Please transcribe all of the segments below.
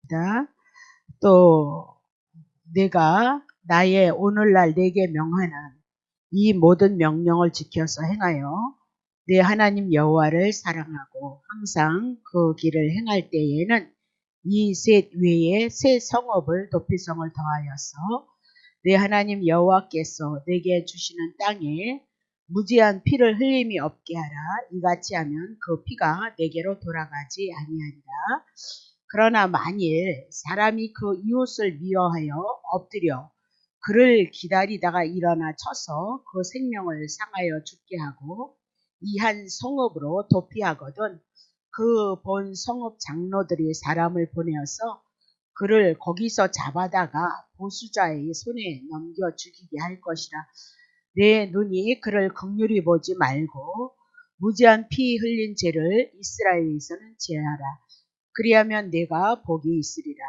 있습니다. 또 내가 나의 오늘날 내게 명하는 이 모든 명령을 지켜서 행하여 내 하나님 여호와를 사랑하고 항상 그 길을 행할 때에는 이 셋 외에 새 성읍을 도피성을 더하여서 내 하나님 여호와께서 내게 주시는 땅에 무지한 피를 흘림이 없게 하라. 이같이 하면 그 피가 내게로 돌아가지 아니하리라. 그러나 만일 사람이 그 이웃을 미워하여 엎드려 그를 기다리다가 일어나 쳐서 그 생명을 상하여 죽게 하고 이 한 성읍으로 도피하거든 그 본 성읍 장로들이 사람을 보내어서 그를 거기서 잡아다가 보수자의 손에 넘겨 죽이게 할 것이라. 내 눈이 그를 긍휼히 보지 말고 무지한 피 흘린 죄를 이스라엘에서는 제하라. 그리하면 내가 복이 있으리라.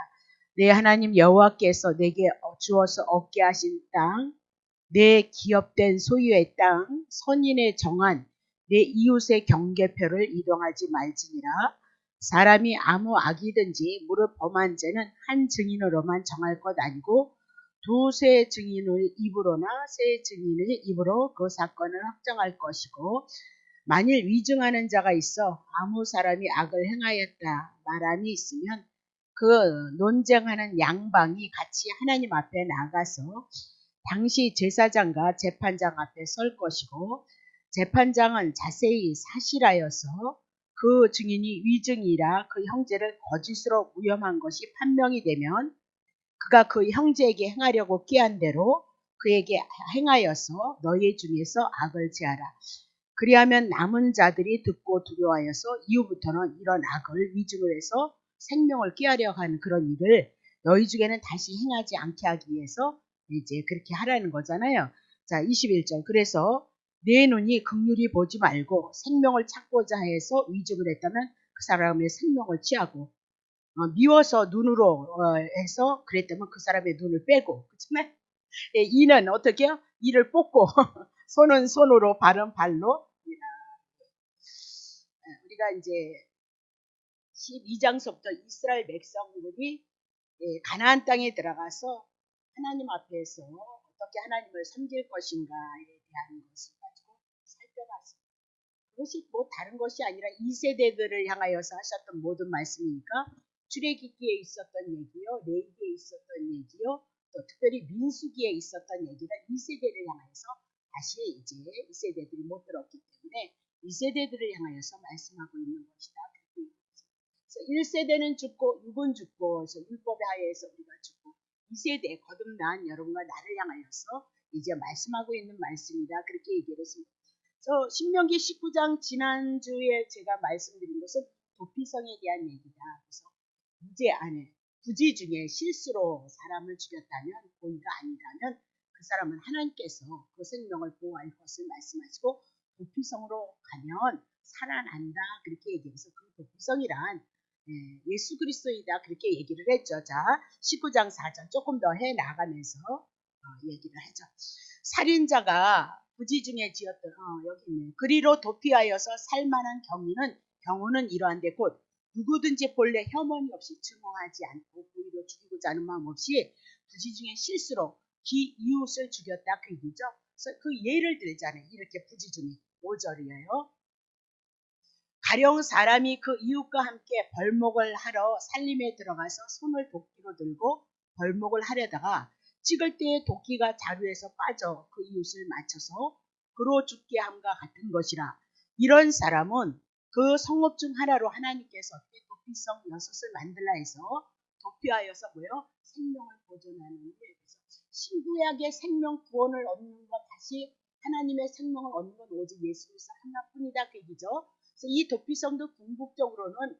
내 하나님 여호와께서 내게 주어서 얻게 하신 땅, 내 기업된 소유의 땅, 선인의 정한 내 이웃의 경계표를 이동하지 말지니라. 사람이 아무 악이든지 무릇 범한 죄는 한 증인으로만 정할 것 아니고 두세 증인의 입으로나 세 증인의 입으로 그 사건을 확정할 것이고 만일 위증하는 자가 있어 아무 사람이 악을 행하였다 말함이 있으면 그 논쟁하는 양방이 같이 하나님 앞에 나가서 당시 제사장과 재판장 앞에 설 것이고 재판장은 자세히 사실하여서 그 증인이 위증이라 그 형제를 거짓으로 무혐한 것이 판명이 되면 그가 그 형제에게 행하려고 꾀한 대로 그에게 행하여서 너희 중에서 악을 제하라. 그리하면 남은 자들이 듣고 두려워하여서 이후부터는 이런 악을 위증을 해서 생명을 꾀하려 하는 그런 일을 너희 중에는 다시 행하지 않게 하기 위해서 이제 그렇게 하라는 거잖아요. 자, 21절. 그래서 내 눈이 긍휼히 보지 말고 생명을 찾고자 해서 위증을 했다면 그 사람의 생명을 취하고 미워서 눈으로 해서 그랬다면 그 사람의 눈을 빼고 그렇잖아요. 예, 이는 어떻게 해요? 이를 뽑고 손은 손으로 발은 발로 우리가 이제 12장서부터 이스라엘 백성들이 가나안 땅에 들어가서 하나님 앞에서 어떻게 하나님을 섬길 것인가에 대한 것을 가지고 살펴봤습니다. 그것이 뭐 다른 것이 아니라 2세대들을 향하여서 하셨던 모든 말씀이니까 출애굽기에 있었던 얘기요, 레위기에 있었던 얘기요, 또 특별히 민수기에 있었던 얘기가 2세대를 향해서 다시 이제 2세대들이 못 들었기 때문에 2세대들을 향하여서 말씀하고 있는 것이다. 그래서 1세대는 죽고 6은 죽고 그래서 율법의 하에서 우리가 죽고 2세대 거듭난 여러분과 나를 향하여서 이제 말씀하고 있는 말씀이다. 그렇게 얘기를 했습니다. 그래서 신명기 19장 지난주에 제가 말씀드린 것은 도피성에 대한 얘기다. 그래서 무죄 안에 부지 중에 실수로 사람을 죽였다면 본의가 아니라면 그 사람은 하나님께서 그 생명을 보호할 것을 말씀하시고 도피성으로 가면 살아난다. 그렇게 얘기해서 그 도피성이란 예수 그리스도이다. 그렇게 얘기를 했죠. 자, 19장 4절 조금 더 해 나가면서 얘기를 하죠. 살인자가 부지 중에 지었던 여기 있네요. 그리로 도피하여서 살만한 경우는 이러한데 곧 누구든지 본래 혐언이 없이 증오하지 않고 고의로 죽이고자 하는 마음 없이 부지 중에 실수로 이웃을 죽였다 그 얘기죠. 그래서 그 예를 들잖아요. 이렇게 부지 중에 5절이에요. 가령 사람이 그 이웃과 함께 벌목을 하러 산림에 들어가서 손을 도끼로 들고 벌목을 하려다가 찍을 때에 도끼가 자루에서 빠져 그 이웃을 맞춰서 그로 죽게 함과 같은 것이라. 이런 사람은 그 성읍 중 하나로 하나님께서 도피성 6을 만들라 해서 도피하여서 뭐요? 생명을 보존하는 일. 신구약의 생명 구원을 얻는 것 다시 하나님의 생명을 얻는 건 오직 예수 그리스도 하나뿐이다 그 얘기죠. 그래서 이 도피성도 궁극적으로는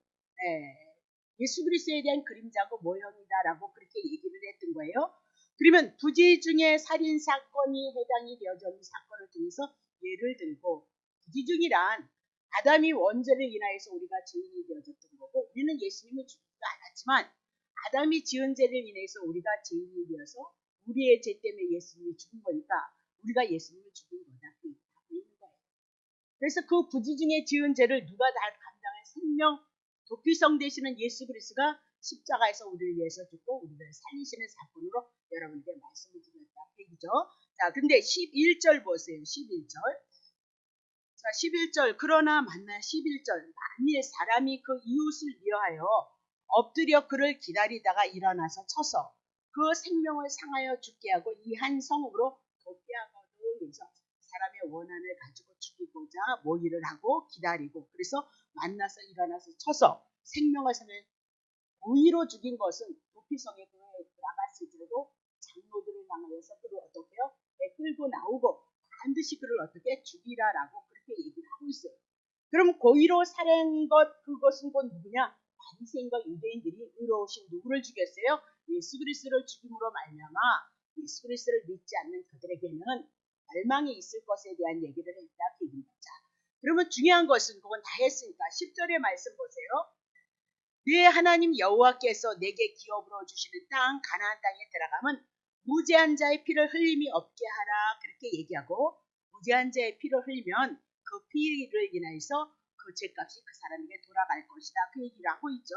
예수 그리스도에 대한 그림자고 모형이다라고 그렇게 얘기를 했던 거예요. 그러면 부지 중에 살인 사건이 해당이 되어져 있는 사건을 통해서 예를 들고 부지 중이란 아담이 원죄를 인하여서 우리가 죄인이 되어졌던 거고 우리는 예수님을 죽이지도 않았지만 아담이 지은 죄를 인해서 우리가 죄인이 되어서 우리의 죄 때문에 예수님이 죽은 거니까 우리가 예수님을 죽인 거다. 그래서 그 부지 중에 지은 죄를 누가 다 감당할 생명 도피성 되시는 예수 그리스도가 십자가에서 우리를 위해서 죽고 우리를 살리시는 사건으로 여러분께 말씀을 드렸다. 그 얘기죠. 자, 근데 11절 보세요. 11절. 자, 11절. 그러나 만나 11절. 만일 사람이 그 이웃을 위하여 엎드려 그를 기다리다가 일어나서 쳐서 그 생명을 상하여 죽게 하고 이 한 성읍으로 덮게 하거든. 그래서 사람의 원한을 가지고 죽이고자 모의를 하고 기다리고 그래서 만나서 일어나서 쳐서 생명을 상하여 고의로 죽인 것은 도피성에 들어갔을지라도 장로들을 향하여서 그를 어떻게 해요? 끌고 나오고 반드시 그를 어떻게 죽이라라고 그렇게 얘기를 하고 있어요. 그럼 고의로 살해한 것 그것은 곧 누구냐? 바리새인과 유대인들이 의로우신 누구를 죽였어요? 예수 그리스도를 죽임으로 말미암아 예수 그리스도를 믿지 않는 그들에게는 멸망이 있을 것에 대한 얘기를 했다. 그 얘기입니다. 그러면 중요한 것은 그건 다 했으니까 10절의 말씀 보세요. 네 하나님 여호와께서 내게 기업으로 주시는 땅 가나안 땅에 들어가면 무죄한 자의 피를 흘림이 없게 하라 그렇게 얘기하고 무죄한 자의 피를 흘리면 그 피를 인하여서 그 죄값이 그 사람에게 돌아갈 것이다 그 얘기를 하고 있죠.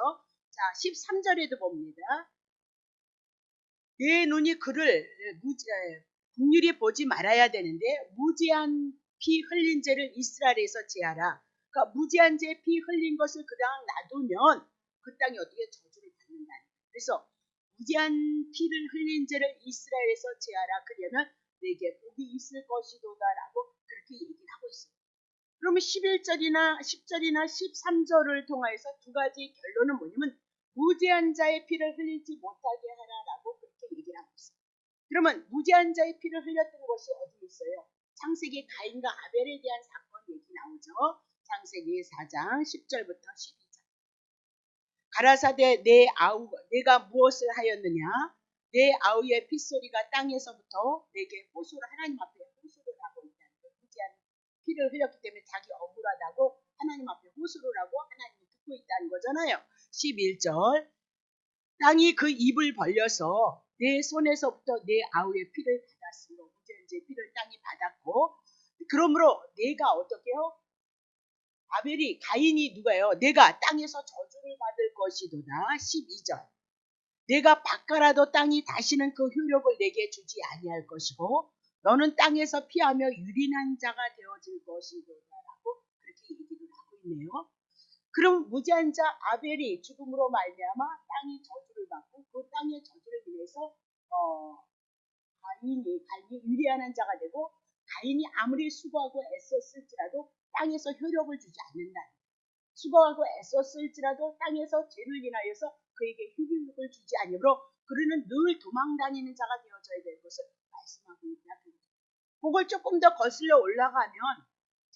자 13절에도 봅니다. 내 눈이 그를 국률이 보지 말아야 되는데 무죄한 피 흘린 죄를 이스라엘에서 제하라. 그러니까 무죄한 죄 피 흘린 것을 그냥 놔두면 그 땅이 어떻게 저주를 받는다. 그래서 무죄한 피를 흘린 죄를 이스라엘에서 제하라. 그러면 내게 복이 있을 것이도다라고 그렇게 얘기를 하고 있습니다. 그러면 11절이나 10절이나 13절을 통해서 두 가지 결론은 뭐냐면 무죄한 자의 피를 흘리지 못하게 하라라고 그렇게 얘기를 하고 있습니다. 그러면 무죄한 자의 피를 흘렸던 것이 어디 있어요? 창세기 가인과 아벨에 대한 사건 얘기 나오죠. 창세기 4장 10절부터 12절. 가라사대 내가 무엇을 하였느냐? 내 아우의 핏소리가 땅에서부터 내게 호소를 하나님 앞에 호소를 하고 있다는 거예요. 무죄한 피를 흘렸기 때문에 자기 억울하다고 하나님 앞에 호소를 하고 하나님이 듣고 있다는 거잖아요. 11절 땅이 그 입을 벌려서 내 손에서부터 내 아우의 피를 받았으므로 무죄한 제 피를 땅이 받았고 그러므로 내가 어떻게 해요? 아벨이 가인이 누가요? 내가 땅에서 저주를 받을 것이도다. 12절 내가 바꿔라도 땅이 다시는 그 효력을 내게 주지 아니할 것이고 너는 땅에서 피하며 유린한 자가 되어질 것이도다라고 그렇게 얘기를 하고 있네요. 그럼 무죄한 자 아벨이 죽음으로 말미암아 땅이 저주를 받고 그 땅의 저주를 인해서 가인이 유리한 자가 되고 가인이 아무리 수고하고 애썼을지라도 땅에서 효력을 주지 않는다. 수고하고 애썼을지라도 땅에서 죄를 인하여서 그에게 효력을 주지 않으므로 그는 늘 도망다니는 자가 되어져야 될 것을 말씀하고 있다. 그걸 조금 더 거슬러 올라가면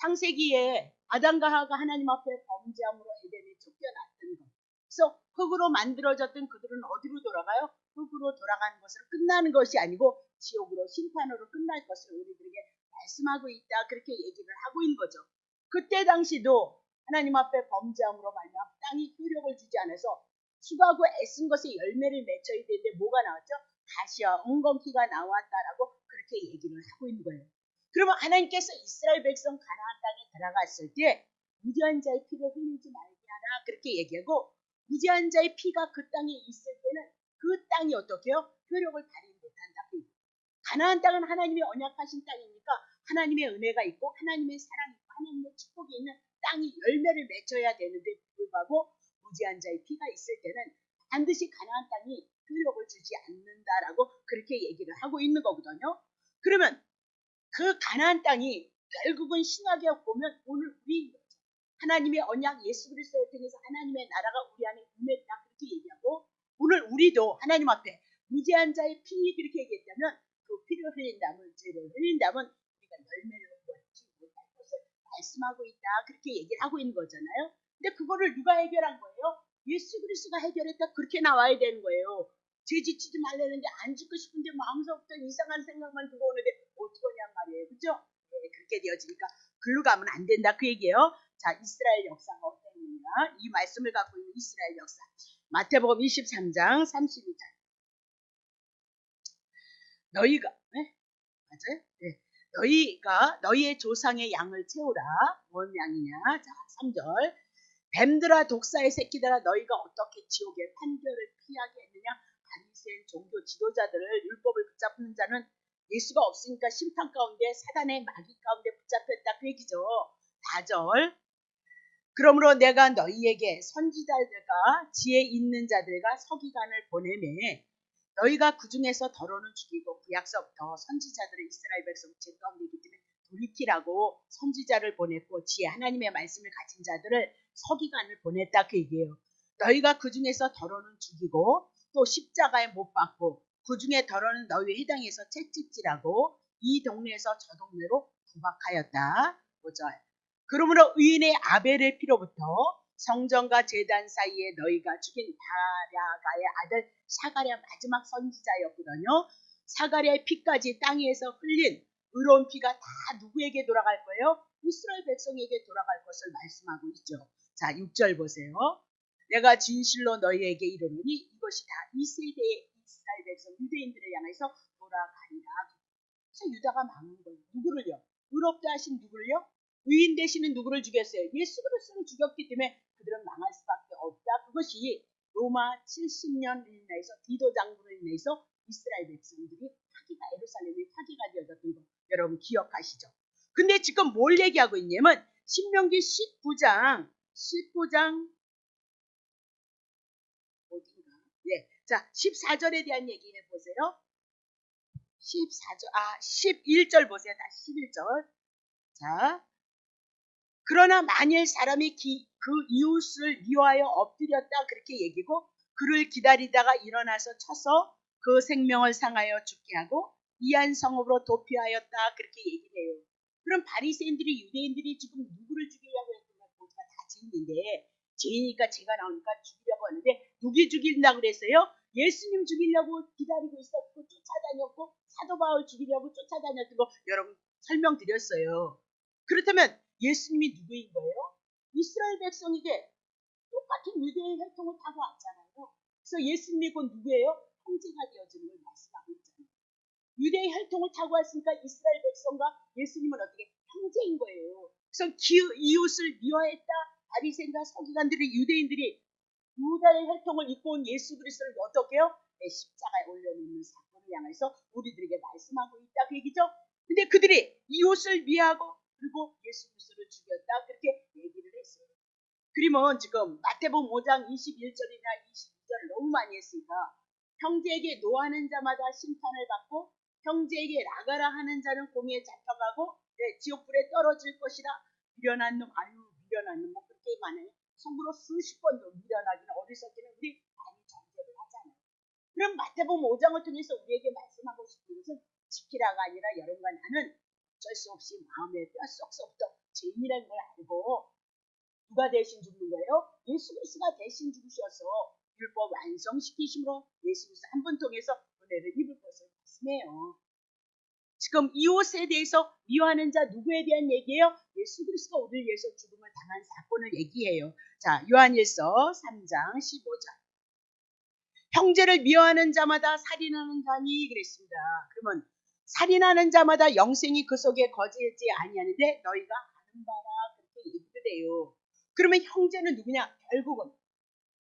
창세기에 아담과 하와가 하나님 앞에 범죄함으로 에덴에 쫓겨났던 것. 그래서 흙으로 만들어졌던 그들은 어디로 돌아가요? 흙으로 돌아가는 것으로 끝나는 것이 아니고 지옥으로 심판으로 끝날 것을 우리들에게 말씀하고 있다. 그렇게 얘기를 하고 있는 거죠. 그때 당시도 하나님 앞에 범죄함으로 말미암아 땅이 효력을 주지 않아서 수고하고 애쓴 것에 열매를 맺혀야 되는데 뭐가 나왔죠? 가시와 엉겅퀴가 나왔다라고 그렇게 얘기를 하고 있는 거예요. 그러면 하나님께서 이스라엘 백성 가나안 땅에 들어갔을 때 무죄한 자의 피를 흘리지 말게 하라 그렇게 얘기하고 무죄한 자의 피가 그 땅에 있을 때는 그 땅이 어떻게 해요? 효력을 발휘 못한다. 가나안 땅은 하나님의 언약하신 땅이니까 하나님의 은혜가 있고 하나님의 사랑이 있고 하나님의 축복이 있는 땅이 열매를 맺어야 되는데 불구하고 무죄한 자의 피가 있을 때는 반드시 가나안 땅이 효력을 주지 않는다라고 그렇게 얘기를 하고 있는 거거든요. 그러면 그 가나안 땅이 결국은 신학에 보면 오늘 우리 하나님의 언약 예수 그리스도를 통해서 하나님의 나라가 우리 안에 임했다 그렇게 얘기하고 오늘 우리도 하나님 앞에 무죄한 자의 피 그렇게 얘기했다면 그 피를 흘린다면 죄를 흘린다면 우리가 열매를 얻지 못할 것을 말씀하고 있다 그렇게 얘기를 하고 있는 거잖아요. 근데 그거를 누가 해결한 거예요? 예수 그리스도가 해결했다 그렇게 나와야 되는 거예요. 죄 짓지 말라는데 안 짓고 싶은데 마음속부터 이상한 생각만 들어오는데 어떡하냔 말이에요. 그죠? 네, 그렇게 되어지니까 글로 가면 안 된다 그 얘기예요. 자, 이스라엘 역사가 어땠느냐? 이 말씀을 갖고 있는 이스라엘 역사. 마태복음 23장 32절. 너희가 맞아요? 네. 너희가 너희의 조상의 양을 채우라. 뭔 양이냐? 자, 3절. 뱀들아 독사의 새끼들아 너희가 어떻게 지옥의 판결을 피하게 했느냐. 바리새인 종교 지도자들을 율법을 붙잡는 자는 예수가 없으니까 심판 가운데 사단의 마귀 가운데 붙잡혔다 그 얘기죠. 4절 그러므로 내가 너희에게 선지자들과 지혜 있는 자들과 서기관을 보내매 너희가 그 중에서 더러는 죽이고 구약서부터 선지자들을 이스라엘 백성 죄 가운데 있기 때문에 돌이키라고 선지자를 보냈고 지혜 하나님의 말씀을 가진 자들을 서기관을 보냈다 그 얘기예요. 너희가 그 중에서 더러는 죽이고 또 십자가에 못 박고 그 중에 더러는 너희 회당에서 채찍질하고 이 동네에서 저 동네로 도박하였다. 5절 그러므로 의인의 아벨의 피로부터 성전과 제단 사이에 너희가 죽인 바랴가의 아들 사가랴 마지막 선지자였거든요. 사가랴의 피까지 땅에서 흘린 의로운 피가 다 누구에게 돌아갈 거예요? 이스라엘 백성에게 돌아갈 것을 말씀하고 있죠. 자, 6절 보세요. 내가 진실로 너희에게 이르노니 이것이 다 이 세대의 이스라엘 백성 유대인들을 향해서 돌아가리라. 그래서 유다가 망한 거예요. 누구를요? 의롭다 하신 누구를요? 의인 되시는 누구를 죽였어요? 예수 그리스도를 죽였기 때문에 그들은 망할 수밖에 없다. 그것이 로마 70년으로 인해서 디도 장군으로 인해서 이스라엘 백성들이 파기가 예루살렘이 파기가 되어졌던 거 여러분 기억하시죠? 근데 지금 뭘 얘기하고 있냐면 신명기 19장 어딘가? 예. 자, 14절에 대한 얘기 해보세요. 11절 보세요. 다시 11절. 자, 그러나 만일 사람이 그 이웃을 미워하여 엎드렸다 그렇게 얘기고 그를 기다리다가 일어나서 쳐서 그 생명을 상하여 죽게 하고 이한 성읍으로 도피하였다 그렇게 얘기를 해요. 그럼 바리새인들이 유대인들이 지금 누구를 죽이려고 했던 걸 보니까 다 죄인인데 죄인이니까 죄가 나오니까 죽이려고 하는데 누구 죽인다고 그랬어요? 예수님 죽이려고 기다리고 있었고 쫓아다녔고 사도 바울 죽이려고 쫓아다녔던 거 여러분 설명드렸어요. 그렇다면 예수님이 누구인 거예요? 이스라엘 백성에게 똑같은 유대의 혈통을 타고 왔잖아요. 그래서 예수님이 곧 누구예요? 형제가 되어주는 걸 말씀하고 있잖아요. 유대의 혈통을 타고 왔으니까 이스라엘 백성과 예수님은 어떻게 형제인 거예요. 그래서 이웃을 미워했다. 바리새인과 서기관들이 유대인들이 유다의 혈통을 입고 온 예수 그리스도를 어떻게 해요? 십자가에 올려놓는 사건을 향해서 우리들에게 말씀하고 있다 그 얘기죠. 근데 그들이 이웃을 미워하고 그리고 예수 그리스도를 죽였다 그렇게 얘기를 했어요. 그러면 지금 마태복음 5장 21절이나 22절을 너무 많이 했으니까 형제에게 노하는 자마다 심판을 받고 형제에게 나가라 하는 자는 공의에 잡혀가고 지옥불에 떨어질 것이라. 미련한 놈 미련한 놈 그렇게 많아요. 속으로 수십 번도 미련하기는 어리석기는 우리 많이 정죄를 하잖아요. 그럼 마태복음 5장을 통해서 우리에게 말씀하고 싶은 것은 지키라가 아니라 여러분과 나는 어쩔 수 없이 마음의 뼛속부터 죄인이라는 걸 알고 누가 대신 죽는 거예요? 예수 그리스도가 대신 죽으셔서 율법 완성시키심으로 예수 그리스도 한 분 통해서 은혜를 입을 것을 말씀해요. 지금 이웃에 대해서 미워하는 자 누구에 대한 얘기예요? 예수 그리스도가 우리를 위해서 죽음을 당한 사건을 얘기해요. 자, 요한일서 3장 15절. 형제를 미워하는 자마다 살인하는 자니 그랬습니다. 그러면 살인하는 자마다 영생이 그 속에 거지지 아니하는데 너희가 아는 바라 그렇게 얘기를 해요. 그러면 형제는 누구냐? 결국은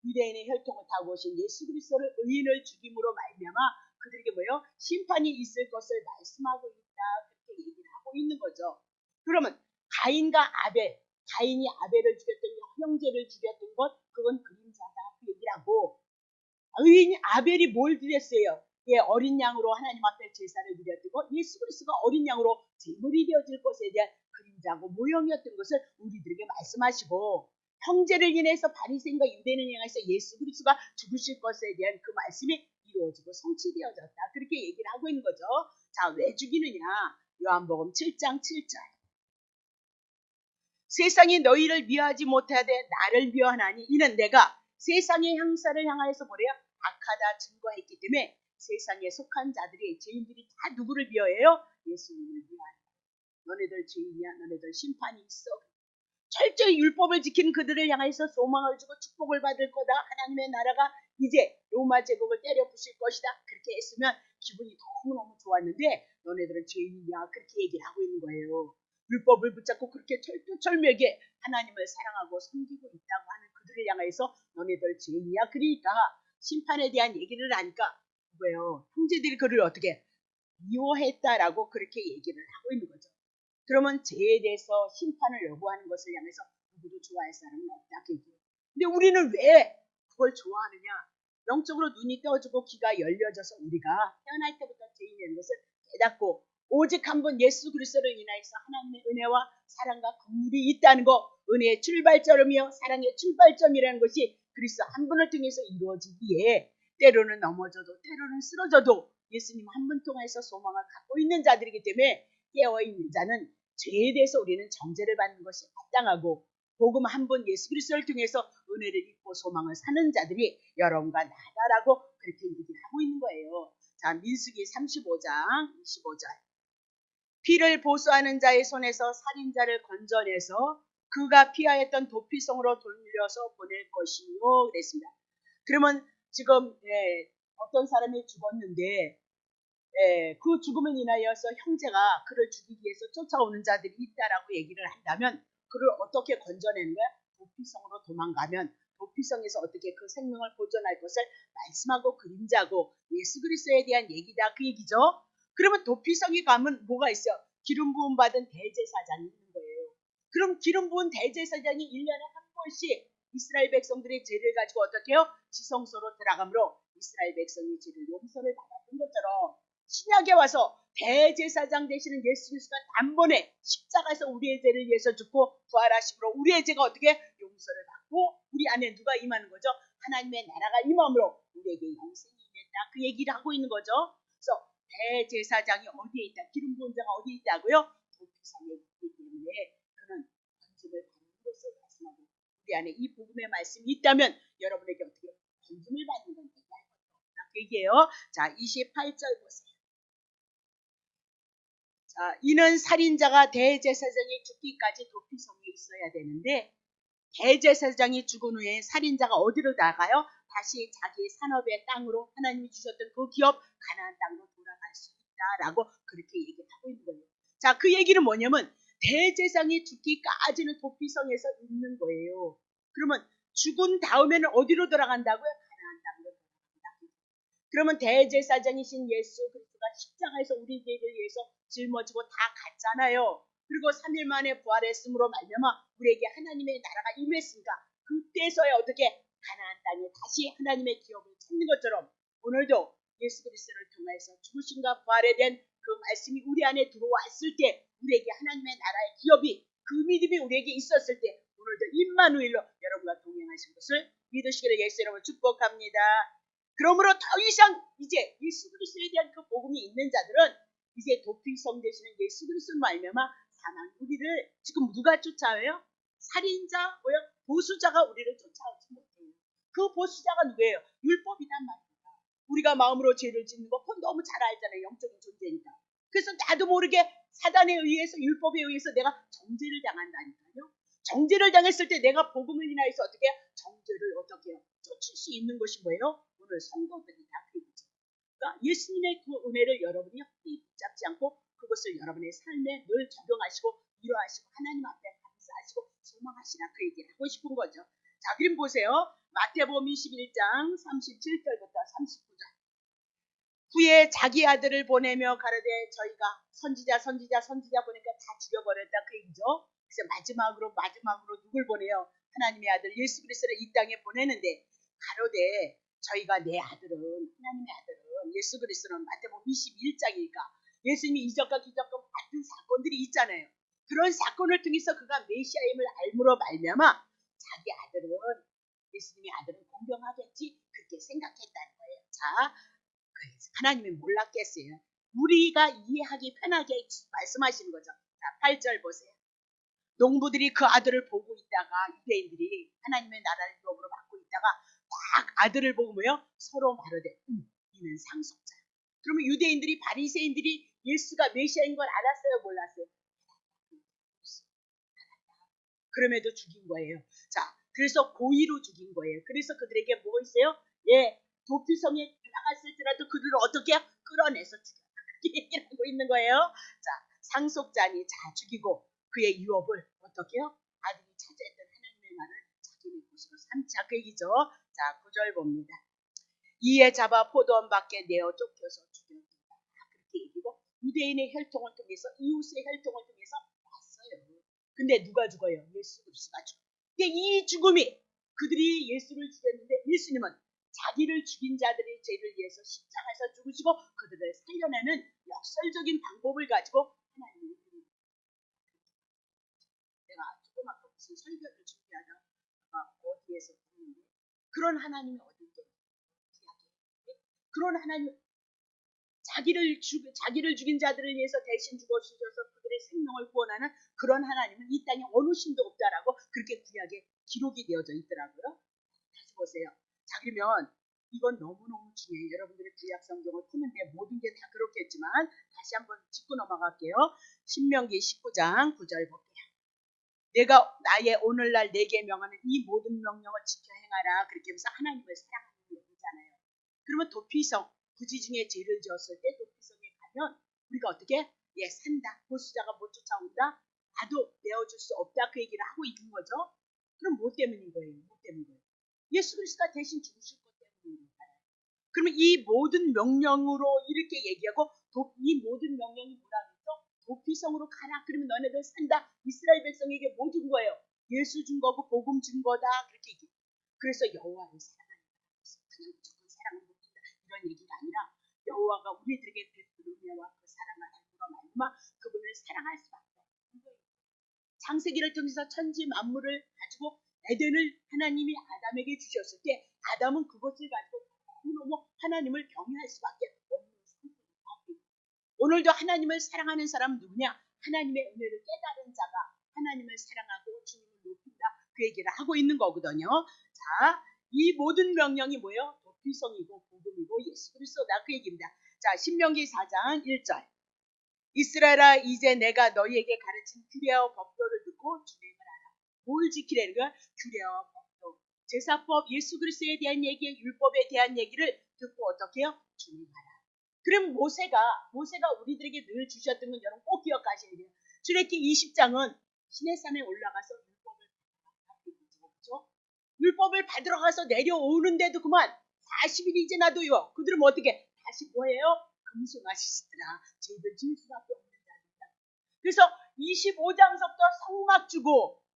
유대인의 혈통을 타고 오신 예수 그리스도를 의인을 죽임으로 말미암아 그들에게 뭐예요? 심판이 있을 것을 말씀하고 있다 그렇게 얘기를 하고 있는 거죠. 그러면 가인과 아벨, 가인이 아벨을 죽였던 형제를 죽였던 것 그건 그림자다 그 얘기를 하고 의인 아벨이 뭘 드렸어요? 예, 어린 양으로 하나님 앞에 제사를 드렸고 예수 그리스도가 어린 양으로 제물이 되어질 것에 대한 그림자고 모형이었던 것을 우리들에게 말씀하시고 형제를 인해서 바리새인과 유대인을 향해서 예수 그리스도가 죽으실 것에 대한 그 말씀이 이루어지고 성취되어졌다. 그렇게 얘기를 하고 있는 거죠. 자, 왜 죽이느냐? 요한복음 7장 7절. 세상이 너희를 미워하지 못하되 나를 미워하나니 이는 내가 세상의 형사를 향하여서 보려 악하다 증거했기 때문에 세상에 속한 자들이 죄인들이 다 누구를 미워해요? 예수님을 미워한다. 너네들 죄인이야. 너네들 심판이 있어. 철저히 율법을 지킨 그들을 향해서 소망을 주고 축복을 받을 거다. 하나님의 나라가 이제 로마 제국을 때려 부실 것이다. 그렇게 했으면 기분이 너무너무 좋았는데 너네들은 죄인이야. 그렇게 얘기를 하고 있는 거예요. 율법을 붙잡고 그렇게 철두철미하게 하나님을 사랑하고 섬기고 있다고 하는 그들을 향해서 너네들 죄인이야. 그러니까 심판에 대한 얘기를 하니까 뭐예요? 형제들이 그를 어떻게 미워했다라고 그렇게 얘기를 하고 있는 거죠. 그러면 죄에 대해서 심판을 요구하는 것을 향해서 누구도 좋아할 사람은 없다. 그 얘기예요. 근데 우리는 왜 그걸 좋아하느냐? 영적으로 눈이 떠지고 귀가 열려져서 우리가 태어날 때부터 죄인이라는 것을 깨닫고 오직 한 번 예수 그리스도를 인하여서 하나님의 은혜와 사랑과 긍휼이 있다는 것, 은혜의 출발점이며 사랑의 출발점이라는 것이 그리스도 한 분을 통해서 이루어지기에 때로는 넘어져도 때로는 쓰러져도 예수님 한 분 통해서 소망을 갖고 있는 자들이기 때문에 깨어있는 자는 죄에 대해서 우리는 정죄를 받는 것이 마땅하고 복음 한 분 예수 그리스도를 통해서 은혜를 입고 소망을 사는 자들이 여러분과 나다라고 그렇게 얘기를 하고 있는 거예요. 자, 민수기 35장 25절. 피를 보수하는 자의 손에서 살인자를 건져내서 그가 피하였던 도피성으로 돌려서 보낼 것이요 그랬습니다. 그러면 지금 어떤 사람이 죽었는데 그 죽음을 인하여서 형제가 그를 죽이기 위해서 쫓아오는 자들이 있다라고 얘기를 한다면 그를 어떻게 건져내는 거야? 도피성으로 도망가면 도피성에서 어떻게 그 생명을 보존할 것을 말씀하고 그림자고 예수 그리스도에 대한 얘기다 그 얘기죠. 그러면 도피성에 가면 뭐가 있어요? 기름 부음 받은 대제사장이 있는 거예요. 그럼 기름 부은 대제사장이 1년에 한 번씩 이스라엘 백성들의 죄를 가지고 어떻게 해요? 지성소로 들어가므로 이스라엘 백성의 죄를 용서를 받았던 것처럼 신약에 와서 대제사장 되시는 예수 그리스도가 단번에 십자가에서 우리의 죄를 위해서 죽고 부활하심으로 우리의 죄가 어떻게 용서를 받고 우리 안에 누가 임하는 거죠? 하나님의 나라가 임함으로 우리에게 영생이 임했다. 그 얘기를 하고 있는 거죠. 그래서 대제사장이 어디에 있다? 기름 부은 자가 어디에 있다고요? 도피성에 있기 때문에 그는 건짐을 받는 것을 말씀하고 우리 안에 이 복음의 말씀이 있다면 여러분에게 어떻게 건짐을 받는 건 얘기할 것도 없다. 그 얘기예요. 자, 28절 보세요. 자, 이는 살인자가 대제사장이 죽기까지 도피성에 있어야 되는데 대제사장이 죽은 후에 살인자가 어디로 나가요? 다시 자기 산업의 땅으로 하나님이 주셨던 그 기업 가나안 땅으로 돌아갈 수 있다라고 그렇게 얘기를 하고 있는 거예요. 자, 그 얘기는 뭐냐면 대제사장이 죽기까지는 도피성에서 있는 거예요. 그러면 죽은 다음에는 어디로 돌아간다고요? 가나안 땅으로 돌아간다. 그러면 대제사장이신 예수 그리스도가 십자가에서 우리 죄를 위해서 짊어지고 다 갔잖아요. 그리고 3일 만에 부활했으므로 말미암아 우리에게 하나님의 나라가 임했으니까 그때서야 어떻게 가나안 땅에 다시 하나님의 기업을 찾는 것처럼 오늘도 예수 그리스도를 통해서 죽으심과 부활에 대한 그 말씀이 우리 안에 들어왔을 때 우리에게 하나님의 나라의 기업이 그 믿음이 우리에게 있었을 때 오늘도 임마누엘로 여러분과 동행하신 것을 믿으시기를 예수 여러분 축복합니다. 그러므로 더 이상 이제 예수 그리스도에 대한 그 복음이 있는 자들은 이제 도피성 되시는 예수 그리스도를 말미암아 사망 우리를 지금 누가 쫓아와요? 살인자 뭐야? 보수자가 우리를 쫓아오지 못해요. 그 보수자가 누구예요? 율법이란 말입니다. 우리가 마음으로 죄를 짓는 거 그건 너무 잘 알잖아요. 영적인 존재니까. 그래서 나도 모르게 사단에 의해서 율법에 의해서 내가 정죄를 당한다니까요. 정죄를 당했을 때 내가 복음을 인하여서 어떻게 정죄를 어떻게 해요? 쫓을 수 있는 것이 뭐예요? 오늘 성도들이다. 그러니까 예수님의 그 은혜를 여러분이 헛되이 붙잡지 않고 그것을 여러분의 삶에 늘 적용하시고 이루하시고 하나님 앞에 감사하시고 소망하시라 그 얘기를 하고 싶은 거죠. 자, 그럼 보세요. 마태복음 21장 37절부터 39절. 후에 자기 아들을 보내며 가르되 저희가 선지자 보니까 다 죽여버렸다 그 얘기죠. 그래서 마지막으로 누굴 보내요? 하나님의 아들 예수 그리스도를 이 땅에 보내는데 가로되 저희가 내 아들은 하나님의 아들은 예수 그리스도는 마태복음 21장이니까 예수님이 이적과 기적과 같은 사건들이 있잖아요. 그런 사건을 통해서 그가 메시아임을 알므로 말미암아 자기 아들은 예수님의 아들은 공경하겠지 그렇게 생각했다는 거예요. 자, 하나님이 몰랐겠어요. 우리가 이해하기 편하게 말씀하시는 거죠. 자, 8절 보세요. 농부들이 그 아들을 보고 있다가 유대인들이 하나님의 나라를 유업으로 받고 있다가 딱 아들을 보고 뭐요? 서로 말하되 이는 상속자. 그러면 유대인들이 바리새인들이 예수가 메시아인 걸 알았어요? 몰랐어요? 그럼에도 죽인 거예요. 자, 그래서 고의로 죽인 거예요. 그래서 그들에게 뭐 있어요? 예, 도피성에 들어갔을지라도 그들을 어떻게 끌어내서 죽였다. 그렇게 얘기를 하고 있는 거예요. 자, 상속자니 자 죽이고 그의 유업을 어떻게 해요? 아들이 차지했던 하나님의 나라를 자기네 것으로 삼자 그 얘기죠. 자, 9절 봅니다. 이에 잡아 포도원 밖에 내어 쫓겨서 죽였다. 그렇게 얘기고 유대인의 혈통을 통해서 이웃의 혈통을 통해서 왔어요. 근데 누가 죽어요? 예수 그리스도가 죽어요. 근데 이 죽음이 그들이 예수를 죽였는데 예수님은 자기를 죽인 자들의 죄를 위해서 십자가에서 죽으시고 그들을 살려내는 역설적인 방법을 가지고 하나님이 내가 조그맣게 무슨 설교를 준비하다 어디에서 듣는데 그런 하나님이 어딘데 그런 하나님 자기를 죽인 자들을 위해서 대신 죽어주셔서 그들의 생명을 구원하는 그런 하나님은 이 땅에 어느 신도 없다라고 그렇게 구약에 기록이 되어져 있더라고요. 다시 보세요. 자, 그러면 이건 너무너무 중요해요. 여러분들이 구약 성경을 푸는데 모든 게 다 그렇겠지만 다시 한번 짚고 넘어갈게요. 신명기 19장 9절 볼게요. 내가 나의 오늘날 내게 명하는 이 모든 명령을 지켜 행하라. 그렇게 하면서 하나님을 사랑하는 얘기잖아요. 그러면 도피성 부지 중에 죄를 지었을 때 도피성에 가면 우리가 어떻게 산다. 보수자가 못 쫓아온다. 나도 내어줄 수 없다. 그 얘기를 하고 있는 거죠. 그럼 뭐 때문인 거예요? 뭐 때문인 거예요? 예수 그리스도가 대신 죽으실 것 때문인 거예요. 그러면 이 모든 명령으로 이렇게 얘기하고 이 모든 명령이 뭐라 그랬죠? 도피성으로 가라. 그러면 너네들 산다. 이스라엘 백성에게 뭐 준 거예요? 예수 준 거고 복음 준 거다. 그렇게 얘기해요. 그래서 여호와를 사랑하는 그냥 무조건 사랑을 못한다. 이런 얘기가 아니라 여호와가 우리들에게 베푸는 은혜와 그 사랑을 알고가 말미암아 그분을 사랑할 수밖에 없는 거예요. 창세기를 통해서 천지 만물을 가지고 에덴을 하나님이 아담에게 주셨을 때 아담은 그것을 가지고 너무너무 하나님을 경외할 수밖에 없는 상태입니다. 오늘도 하나님을 사랑하는 사람은 누구냐? 하나님의 은혜를 깨달은 자가 하나님을 사랑하고 주님을 높인다. 그 얘기를 하고 있는 거거든요. 자, 이 모든 명령이 뭐예요? 도피성이고 복음이고 예수 그리스도다. 그 얘기입니다. 자, 신명기 4장 1절. 이스라엘아 이제 내가 너희에게 가르친 규례와 법도를 듣고 준행을 하라. 뭘 지키라는 거야? 규례와 법도. 제사법, 예수 그리스도에 대한 얘기, 율법에 대한 얘기를 듣고 어떻게 해요? 준행하라. 그럼 모세가 우리들에게 늘 주셨던 건 여러분 꼭 기억하셔야 돼요. 출애굽기 20장은 시내산에 올라가서 율법을 받죠. 율법을 받으러 가서 내려오는데도 그만 40일이 지나도요. 그들은 어떻게 다시 뭐예요? 금송하시더라. 죄를 지을 수밖에 없는 자입니다. 그래서 25장서부터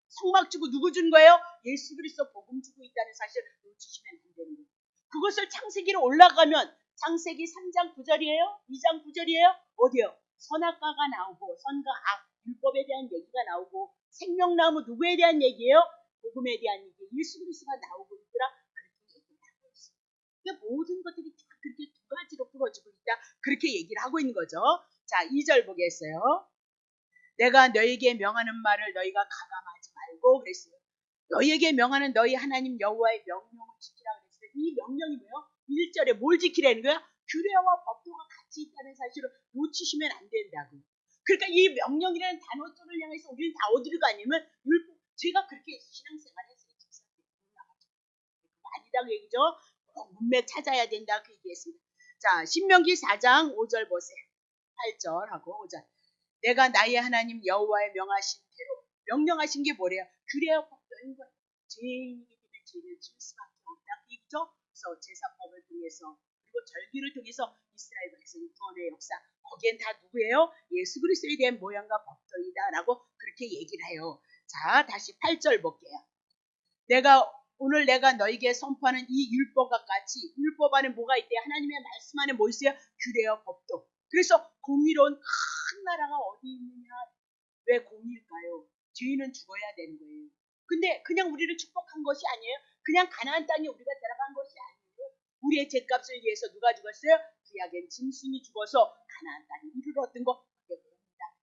성막 주고 누구 준 거예요? 예수 그리스도 복음 주고 있다는 사실을 놓치시면 안 되는 거예요. 그것을 창세기로 올라가면 창세기 3장 9절이에요? 2장 9절이에요? 어디요? 선악과가 나오고 선과 악, 율법에 대한 얘기가 나오고 생명나무 누구에 대한 얘기예요? 복음에 대한 얘기, 예수 그리스도가 나오고 있더라. 그렇게 얘기를 하고 있어요. 그러니까 모든 것들이 다 그렇게 두 가지로 풀어지고 있다. 그렇게 얘기를 하고 있는 거죠. 자, 2절 보겠어요. 내가 너에게 명하는 말을 너희가 가감하지 말고 그랬어요. 너희에게 명하는 너희 하나님 여호와의 명령을 지키라 그랬어요. 이 명령이 뭐예요? 1절에 뭘 지키라는 거야? 규례와 법도가 같이 있다는 사실을 놓치시면 안 된다고. 그러니까 이 명령이라는 단어들을 향해서 우리는 다 어디로 가냐면 율법. 제가 그렇게 신앙생활했어요. 그거 아니다 그 얘기죠. 문맥 찾아야 된다 그 얘기했습니다. 자, 신명기 4장 5절 보세요. 8절 하고 5절. 내가 나의 하나님 여호와의 명령하신 게 뭐래요? 규례와 법도인 거예요. 죄인이기 때문에 죄를 지을 수밖에 없다 그 얘기죠. 그래서 제사법을 통해서 그리고 절기를 통해서 이스라엘 백성의 구원의 역사 거기엔 다 누구예요? 예수 그리스도에 대한 모양과 법도이다라고 그렇게 얘기를 해요. 자, 다시 8절 볼게요. 오늘 내가 너에게 선포하는 이 율법과 같이 율법 안에 뭐가 있대? 하나님의 말씀 안에 뭐 있어요? 규례와 법도. 그래서 공의로운 큰 나라가 어디 있느냐? 왜 공의일까요? 죄인은 죽어야 되는 거예요. 근데 그냥 우리를 축복한 것이 아니에요. 그냥 가나안 땅에 우리가 들어간 것이 아니에요. 우리의 죄값을 위해서 누가 죽었어요? 구약엔 짐승이 죽어서 가나안 땅에 이르렀던 거 그겁니다.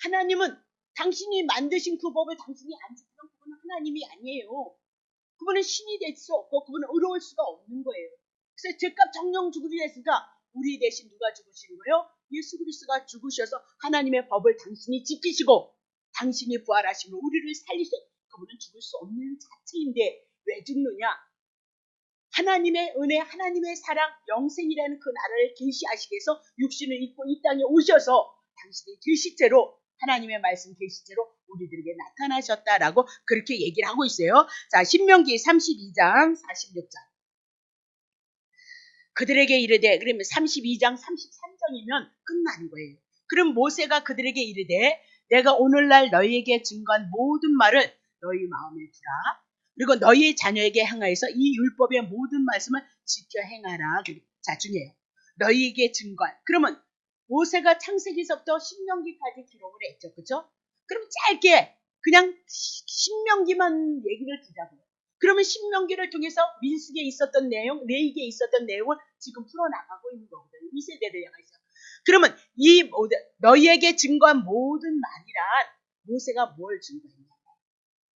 하나님은 당신이 만드신 그 법을 당신이 안 지키면 그분은 하나님이 아니에요. 그분은 신이 될 수 없고 그분은 의로울 수가 없는 거예요. 그래서 죄값 정령 죽으리 했으니까 우리 대신 누가 죽으신 거예요? 예수 그리스도가 죽으셔서 하나님의 법을 당신이 지키시고 당신이 부활하시면 우리를 살리셔. 그분은 죽을 수 없는 자체인데 왜 죽느냐? 하나님의 은혜, 하나님의 사랑, 영생이라는 그 나라를 계시하시기 위해서 육신을 입고 이 땅에 오셔서 당신의 계시체로 하나님의 말씀 계시체로 우리들에게 나타나셨다라고 그렇게 얘기를 하고 있어요. 자, 신명기 32장 46절. 그들에게 이르되, 그러면 32장 33절이면 끝나는 거예요. 그럼 모세가 그들에게 이르되, 내가 오늘날 너희에게 증거한 모든 말을 너희 마음에 두라. 그리고 너희의 자녀에게 향하여서 이 율법의 모든 말씀을 지켜 행하라. 자, 중요해요. 너희에게 증거한. 그러면 모세가 창세기서부터 신명기까지 기록을 했죠. 그죠? 그럼 짧게 그냥 신명기만 얘기를 두자고요. 그러면 신명기를 통해서 민수기에 있었던 내용, 레위기에 있었던 내용을 지금 풀어나가고 있는 거거든요. 이 세대를 향해서. 그러면 이 모든, 너희에게 증거한 모든 말이란 모세가 뭘 증거했냐?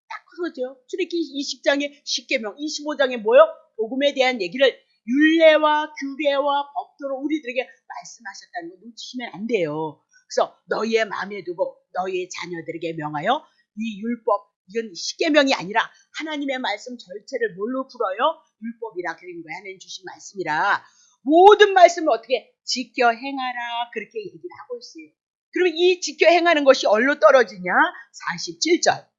딱 그거죠. 출애굽기 20장에 10계명, 25장에 뭐요? 복음에 대한 얘기를 율례와 규례와 법도로 우리들에게 말씀하셨다는 거 놓치시면 안 돼요. 그래서 너희의 마음에 두고 너희의 자녀들에게 명하여 이 율법, 이건 10계명이 아니라 하나님의 말씀 전체를 뭘로 풀어요? 율법이라 그런 거예요. 하나님 주신 말씀이라. 모든 말씀을 어떻게 지켜 행하라 그렇게 얘기를 하고 있어요. 그러면 이 지켜 행하는 것이 어디로 떨어지냐? 47절.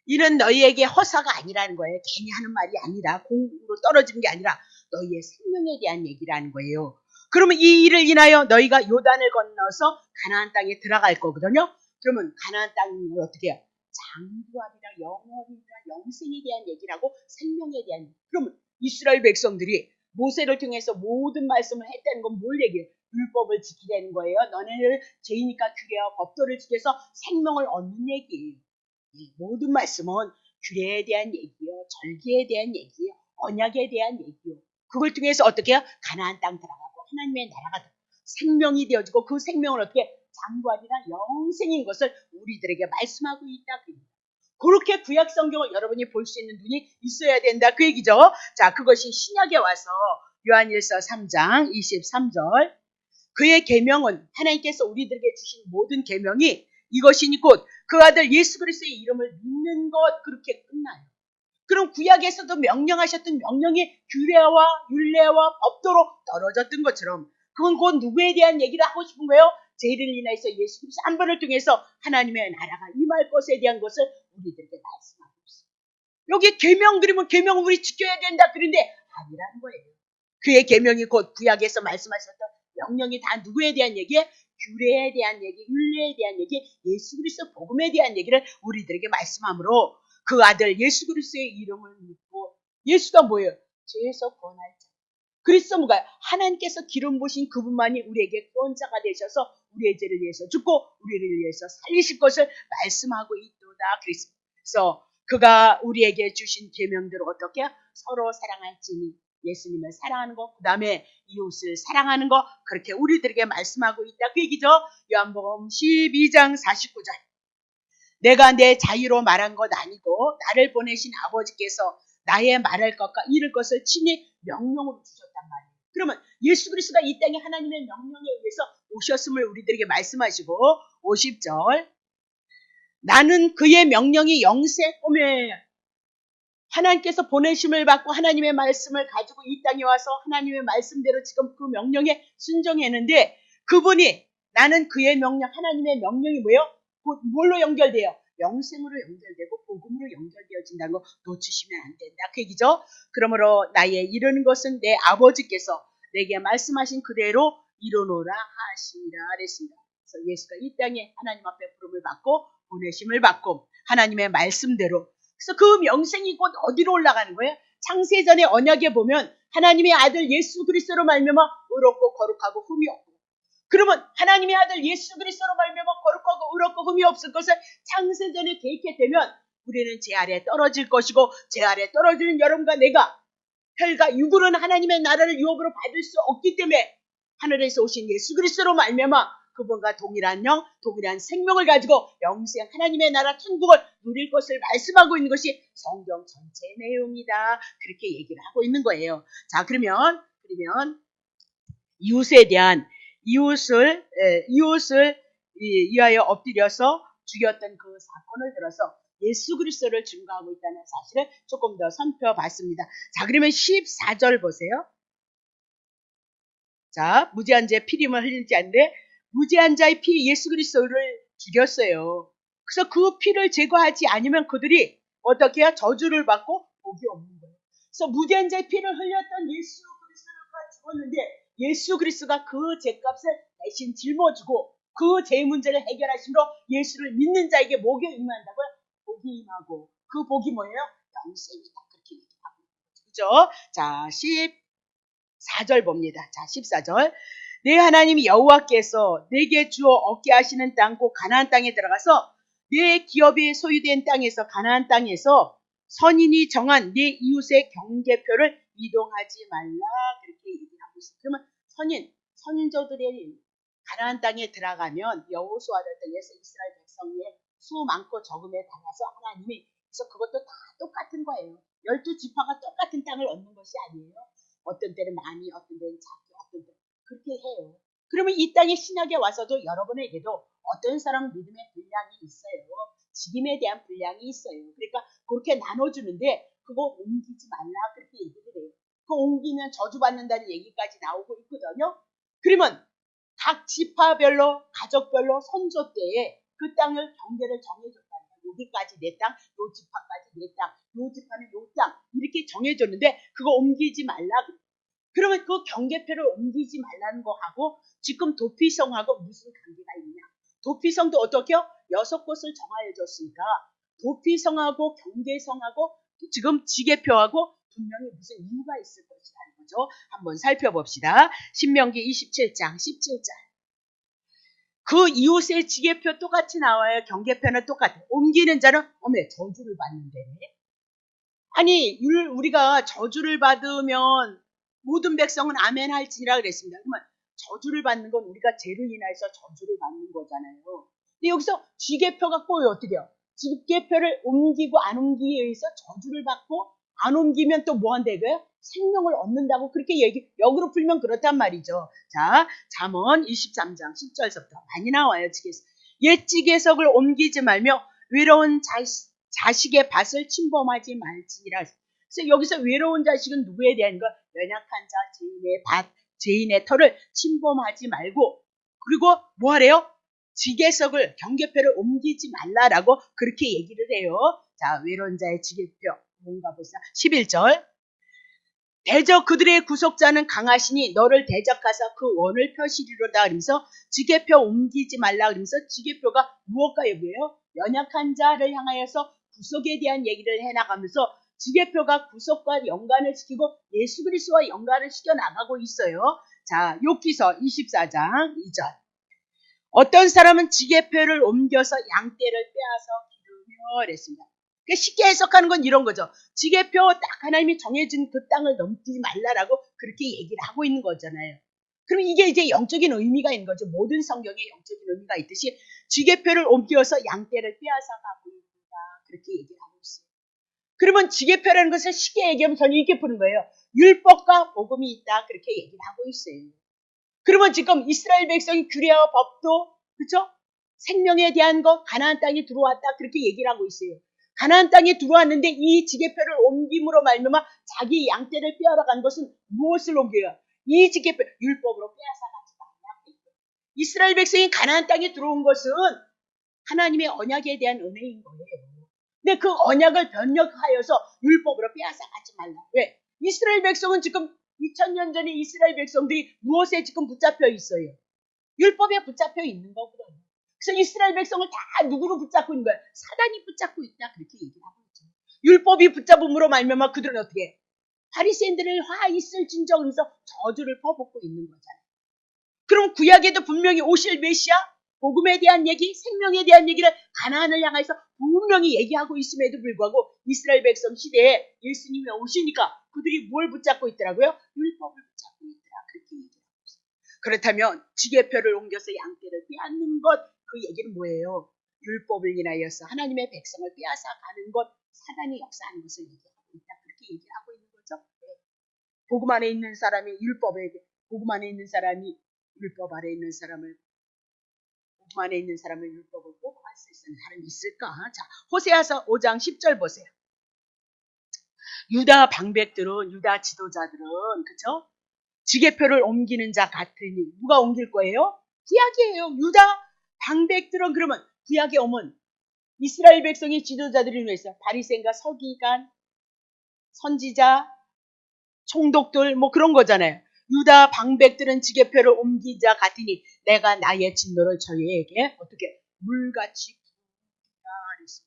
이는 너희에게 허사가 아니라는 거예요. 괜히 하는 말이 아니라, 공으로 떨어지는 게 아니라 너희의 생명에 대한 얘기라는 거예요. 그러면 이 일을 인하여 너희가 요단을 건너서 가나안 땅에 들어갈 거거든요. 그러면 가나안 땅을 어떻게 해요? 장구하리라, 영원이라, 영생에 대한 얘기라고, 생명에 대한 얘기. 그러면 이스라엘 백성들이 모세를 통해서 모든 말씀을 했다는 건 뭘 얘기해요? 율법을 지키라는 거예요. 너네를 죄이니까 규례와 법도를 지켜서 생명을 얻는 얘기예요. 이 모든 말씀은 규례에 대한 얘기요, 절기에 대한 얘기요, 언약에 대한 얘기요. 그걸 통해서 어떻게 해요? 가나안 땅 들어가고 하나님의 나라가 생명이 되어지고 그 생명을 어떻게 장구하리라, 영생인 것을 우리들에게 말씀하고 있다. 그렇게 구약 성경을 여러분이 볼 수 있는 눈이 있어야 된다. 그 얘기죠. 자, 그것이 신약에 와서 요한일서 3장 23절. 그의 계명은, 하나님께서 우리들에게 주신 모든 계명이 이것이니 곧 그 아들 예수 그리스도의 이름을 믿는 것, 그렇게 끝나요. 그럼 구약에서도 명령하셨던 명령이 규례와 율례와 법도로 떨어졌던 것처럼 그건 곧 누구에 대한 얘기를 하고 싶은 거예요? 죄를 인하여서 예수 그리스도 한 번을 통해서 하나님의 나라가 임할 것에 대한 것을 우리들에게 말씀하고 있어요. 여기 계명 그러면 계명을 우리 지켜야 된다 그런데 아니라는 거예요. 그의 계명이 곧 구약에서 말씀하셨던 명령이 다 누구에 대한 얘기에? 규례에 대한 얘기, 율례에 대한 얘기, 예수 그리스도 복음에 대한 얘기를 우리들에게 말씀하므로 그 아들 예수 그리스도의 이름을 믿고, 예수가 뭐예요? 죄에서 구원할 자. 그리스도 뭐가? 하나님께서 기름 부으신 그분만이 우리에게 구원자가 되셔서 우리의 죄를 위해서 죽고 우리를 위해서 살리실 것을 말씀하고 있도다. 그래서 그가 우리에게 주신 계명대로 어떻게 서로 사랑할지니, 예수님을 사랑하는 것, 그 다음에 이웃을 사랑하는 것, 그렇게 우리들에게 말씀하고 있다. 그 얘기죠. 요한복음 12장 49절. 내가 내 자유로 말한 것 아니고 나를 보내신 아버지께서 나의 말할 것과 이룰 것을 친히 명령으로 주셨단 말이에요. 그러면 예수 그리스도가 이 땅에 하나님의 명령에 의해서 오셨음을 우리들에게 말씀하시고, 50절. 나는 그의 명령이 영생 꿈에, 하나님께서 보내심을 받고 하나님의 말씀을 가지고 이 땅에 와서 하나님의 말씀대로 지금 그 명령에 순종했는데, 그분이, 나는 그의 명령, 하나님의 명령이 뭐예요? 뭘로 연결돼요? 영생으로 연결되고 복음으로 연결되어진다는 거 놓치시면 안 된다. 그 얘기죠. 그러므로 나의 이루는 것은 내 아버지께서 내게 말씀하신 그대로 이루노라 하시니라 그랬습니다. 그래서 예수가 이 땅에 하나님 앞에 부름을 받고 보내심을 받고 하나님의 말씀대로, 그래서 그 명생이 곧 어디로 올라가는 거예요? 창세전의 언약에 보면 하나님의 아들 예수 그리스도로 말미암아 의롭고 거룩하고 흠이 없고, 그러면 하나님의 아들 예수 그리스도로 말미암아 거룩하고 의롭고 흠이 없을 것을 창세전에 계획해 되면 우리는 죄 아래 떨어질 것이고, 죄 아래 떨어지는 여러분과 내가 혈과 육으로는 하나님의 나라를 유업으로 받을 수 없기 때문에 하늘에서 오신 예수 그리스도로 말미암아 그분과 동일한 영, 동일한 생명을 가지고 영생 하나님의 나라 천국을 누릴 것을 말씀하고 있는 것이 성경 전체의 내용이다. 그렇게 얘기를 하고 있는 거예요. 자, 그러면 이웃에 대한 이웃을 위하여 엎드려서 죽였던 그 사건을 들어서 예수 그리스도를 증거하고 있다는 사실을 조금 더 살펴봤습니다. 자, 그러면 14절 보세요. 자, 무죄한 자의 피림을 흘리지 않는데 무죄한 자의 피 예수 그리스도를 죽였어요. 그래서 그 피를 제거하지 않으면 그들이 어떻게 해야 저주를 받고 복이 없는 거예요. 그래서 무죄한 자의 피를 흘렸던 예수 그리스도가 죽었는데 예수 그리스도가 그 죄값을 대신 짊어지고 그 죄 문제를 해결하심으로 예수를 믿는 자에게 복이 임한다고요. 복이 임하고 그 복이 뭐예요? 영생이다. 그렇게 얘기하고 있죠. 자, 14절 봅니다. 자, 14절. 내 하나님 여호와께서 내게 주어 얻게 하시는 땅 곧 가나안 땅에 들어가서 내 기업이 소유된 땅에서 가나안 땅에서 선인이 정한 내 이웃의 경계표를 이동하지 말라. 그렇게 얘기하고 있어요. 그러면 선인조들이 가나안 땅에 들어가면 여호수아를 통해서 이스라엘 백성의 수 많고 적음에 따라서 하나님이 그래서 그것도 다 똑같은 거예요. 12지파가 똑같은 땅을 얻는 것이 아니에요. 어떤 때는 많이, 어떤 때는 작게, 어떤 때는 그렇게 해요. 그러면 이 땅의 신약에 와서도 여러분에게도 어떤 사람 믿음의 분량이 있어요. 직임에 대한 분량이 있어요. 그러니까 그렇게 나눠주는데 그거 옮기지 말라 그렇게 얘기를 해요. 그거 옮기면 저주받는다는 얘기까지 나오고 있거든요. 그러면 각 지파별로 가족별로 선조 때에 그 땅을 경계를 정해줬다는 거예요. 여기까지 내 땅, 요 지파까지 내 땅, 요 지파는 요 땅 이렇게 정해줬는데 그거 옮기지 말라. 그러면 그 경계표를 옮기지 말라는 거하고 지금 도피성하고 무슨 관계가 있냐. 도피성도 어떻게요? 6곳을 정하여줬으니까 도피성하고 경계성하고 지금 지계표하고 분명히 무슨 이유가 있을 것이라는 거죠. 한번 살펴봅시다. 신명기 27장 17절. 그 이웃의 지계표 똑같이 나와요. 경계표는 똑같아요. 옮기는 자는 저주를 받는데. 아니 우리가 저주를 받으면 모든 백성은 아멘 할지니라 그랬습니다. 그러면 저주를 받는 건 우리가 죄를 인하여서 저주를 받는 거잖아요. 근데 여기서 지계표가 꼭 어떻게 해요? 지계표를 옮기고 안 옮기기에 의해서 저주를 받고 안 옮기면 또 뭐 한다고요? 생명을 얻는다고 그렇게 역으로 풀면 그렇단 말이죠. 자, 잠언 23장 10절부터 많이 나와요. 옛 지계석을 옮기지 말며 외로운 자식의 밭을 침범하지 말지니라. 그래서 여기서 외로운 자식은 누구에 대한 거? 연약한 자, 죄인의 밭, 죄인의 터를 침범하지 말고 그리고 뭐 하래요? 지계석을 경계표를 옮기지 말라라고 그렇게 얘기를 해요. 자, 외로운 자의 지계표 뭔가 보자. 11절. 대적 그들의 구속자는 강하시니 너를 대적하사 그 원을 펴시리로다 그러면서 지계표 옮기지 말라 그러면서 지계표가 무엇과 여기에요? 연약한 자를 향하여서 구속에 대한 얘기를 해나가면서 지계표가 구속과 연관을 시키고 예수 그리스도와 연관을 시켜 나가고 있어요. 자, 욥기서 24장 2절. 어떤 사람은 지계표를 옮겨서 양떼를 빼앗아 기르며 그랬습니다. 그러니까 쉽게 해석하는 건 이런 거죠. 지계표 딱 하나님이 정해진 그 땅을 넘기지 말라라고 그렇게 얘기를 하고 있는 거잖아요. 그럼 이게 이제 영적인 의미가 있는 거죠. 모든 성경에 영적인 의미가 있듯이 지계표를 옮겨서 양떼를 빼앗아 가고 있다. 그렇게 얘기를 하고 있어요. 그러면 지계표라는 것을 쉽게 얘기하면 저는 이렇게 푸는 거예요. 율법과 복음이 있다. 그렇게 얘기를 하고 있어요. 그러면 지금 이스라엘 백성이 규례와 법도 그렇죠? 생명에 대한 것 가나안 땅에 들어왔다. 그렇게 얘기를 하고 있어요. 가나안 땅에 들어왔는데 이 지계표를 옮김으로 말미암아 자기 양떼를 빼앗아 간 것은 무엇을 옮겨요? 이 지계표 율법으로 빼앗아가지 말라. 이스라엘 백성이 가나안 땅에 들어온 것은 하나님의 언약에 대한 은혜인 거예요. 근데 그 언약을 변력하여서 율법으로 빼앗아가지 말라. 왜? 이스라엘 백성은 지금 2000년 전에 이스라엘 백성들이 무엇에 지금 붙잡혀 있어요? 율법에 붙잡혀 있는 거거든요. 그래서 이스라엘 백성을 다 누구로 붙잡고 있는 거예요? 사단이 붙잡고 있다. 그렇게 얘기를 하고 있죠. 율법이 붙잡음으로 말미암아 그들은 어떻게 해? 바리새인들을 화 있을진저 하면서 저주를 퍼붓고 있는 거잖아요. 그럼 구약에도 분명히 오실 메시아, 복음에 대한 얘기, 생명에 대한 얘기를 가나안을 향해서 분명히 얘기하고 있음에도 불구하고 이스라엘 백성 시대에 예수님이 오시니까 그들이 뭘 붙잡고 있더라고요? 율법을 붙잡고 있더라. 그렇게 얘기하고 있어요. 그렇다면 지계표를 옮겨서 양떼를 빼앗는 것, 그 얘기는 뭐예요? 율법을 인하여서 하나님의 백성을 빼앗아 가는 것, 사단이 역사하는 것을 얘기하고 있다. 그렇게 얘기하고 있는 거죠. 네. 복음 안에 있는 사람이 복음 안에 있는 사람이 율법 아래 있는 사람을 복음 안에 있는 사람을 율법을 꼭 할 수 있는 사람이 있을까? 자, 호세아서 5장 10절 보세요. 유다 방백들은 유다 지도자들은 그죠? 지계표를 옮기는 자 같으니 누가 옮길 거예요? 구약이에요. 유다 방백들은 그러면 구약에 오면 이스라엘 백성의 지도자들을 위해서 바리새인과 서기관, 선지자, 총독들 뭐 그런 거잖아요. 유다 방백들은 지게표를 옮기자 같으니 내가 나의 진노를 저희에게 어떻게 물같이 부으리라 그랬어요.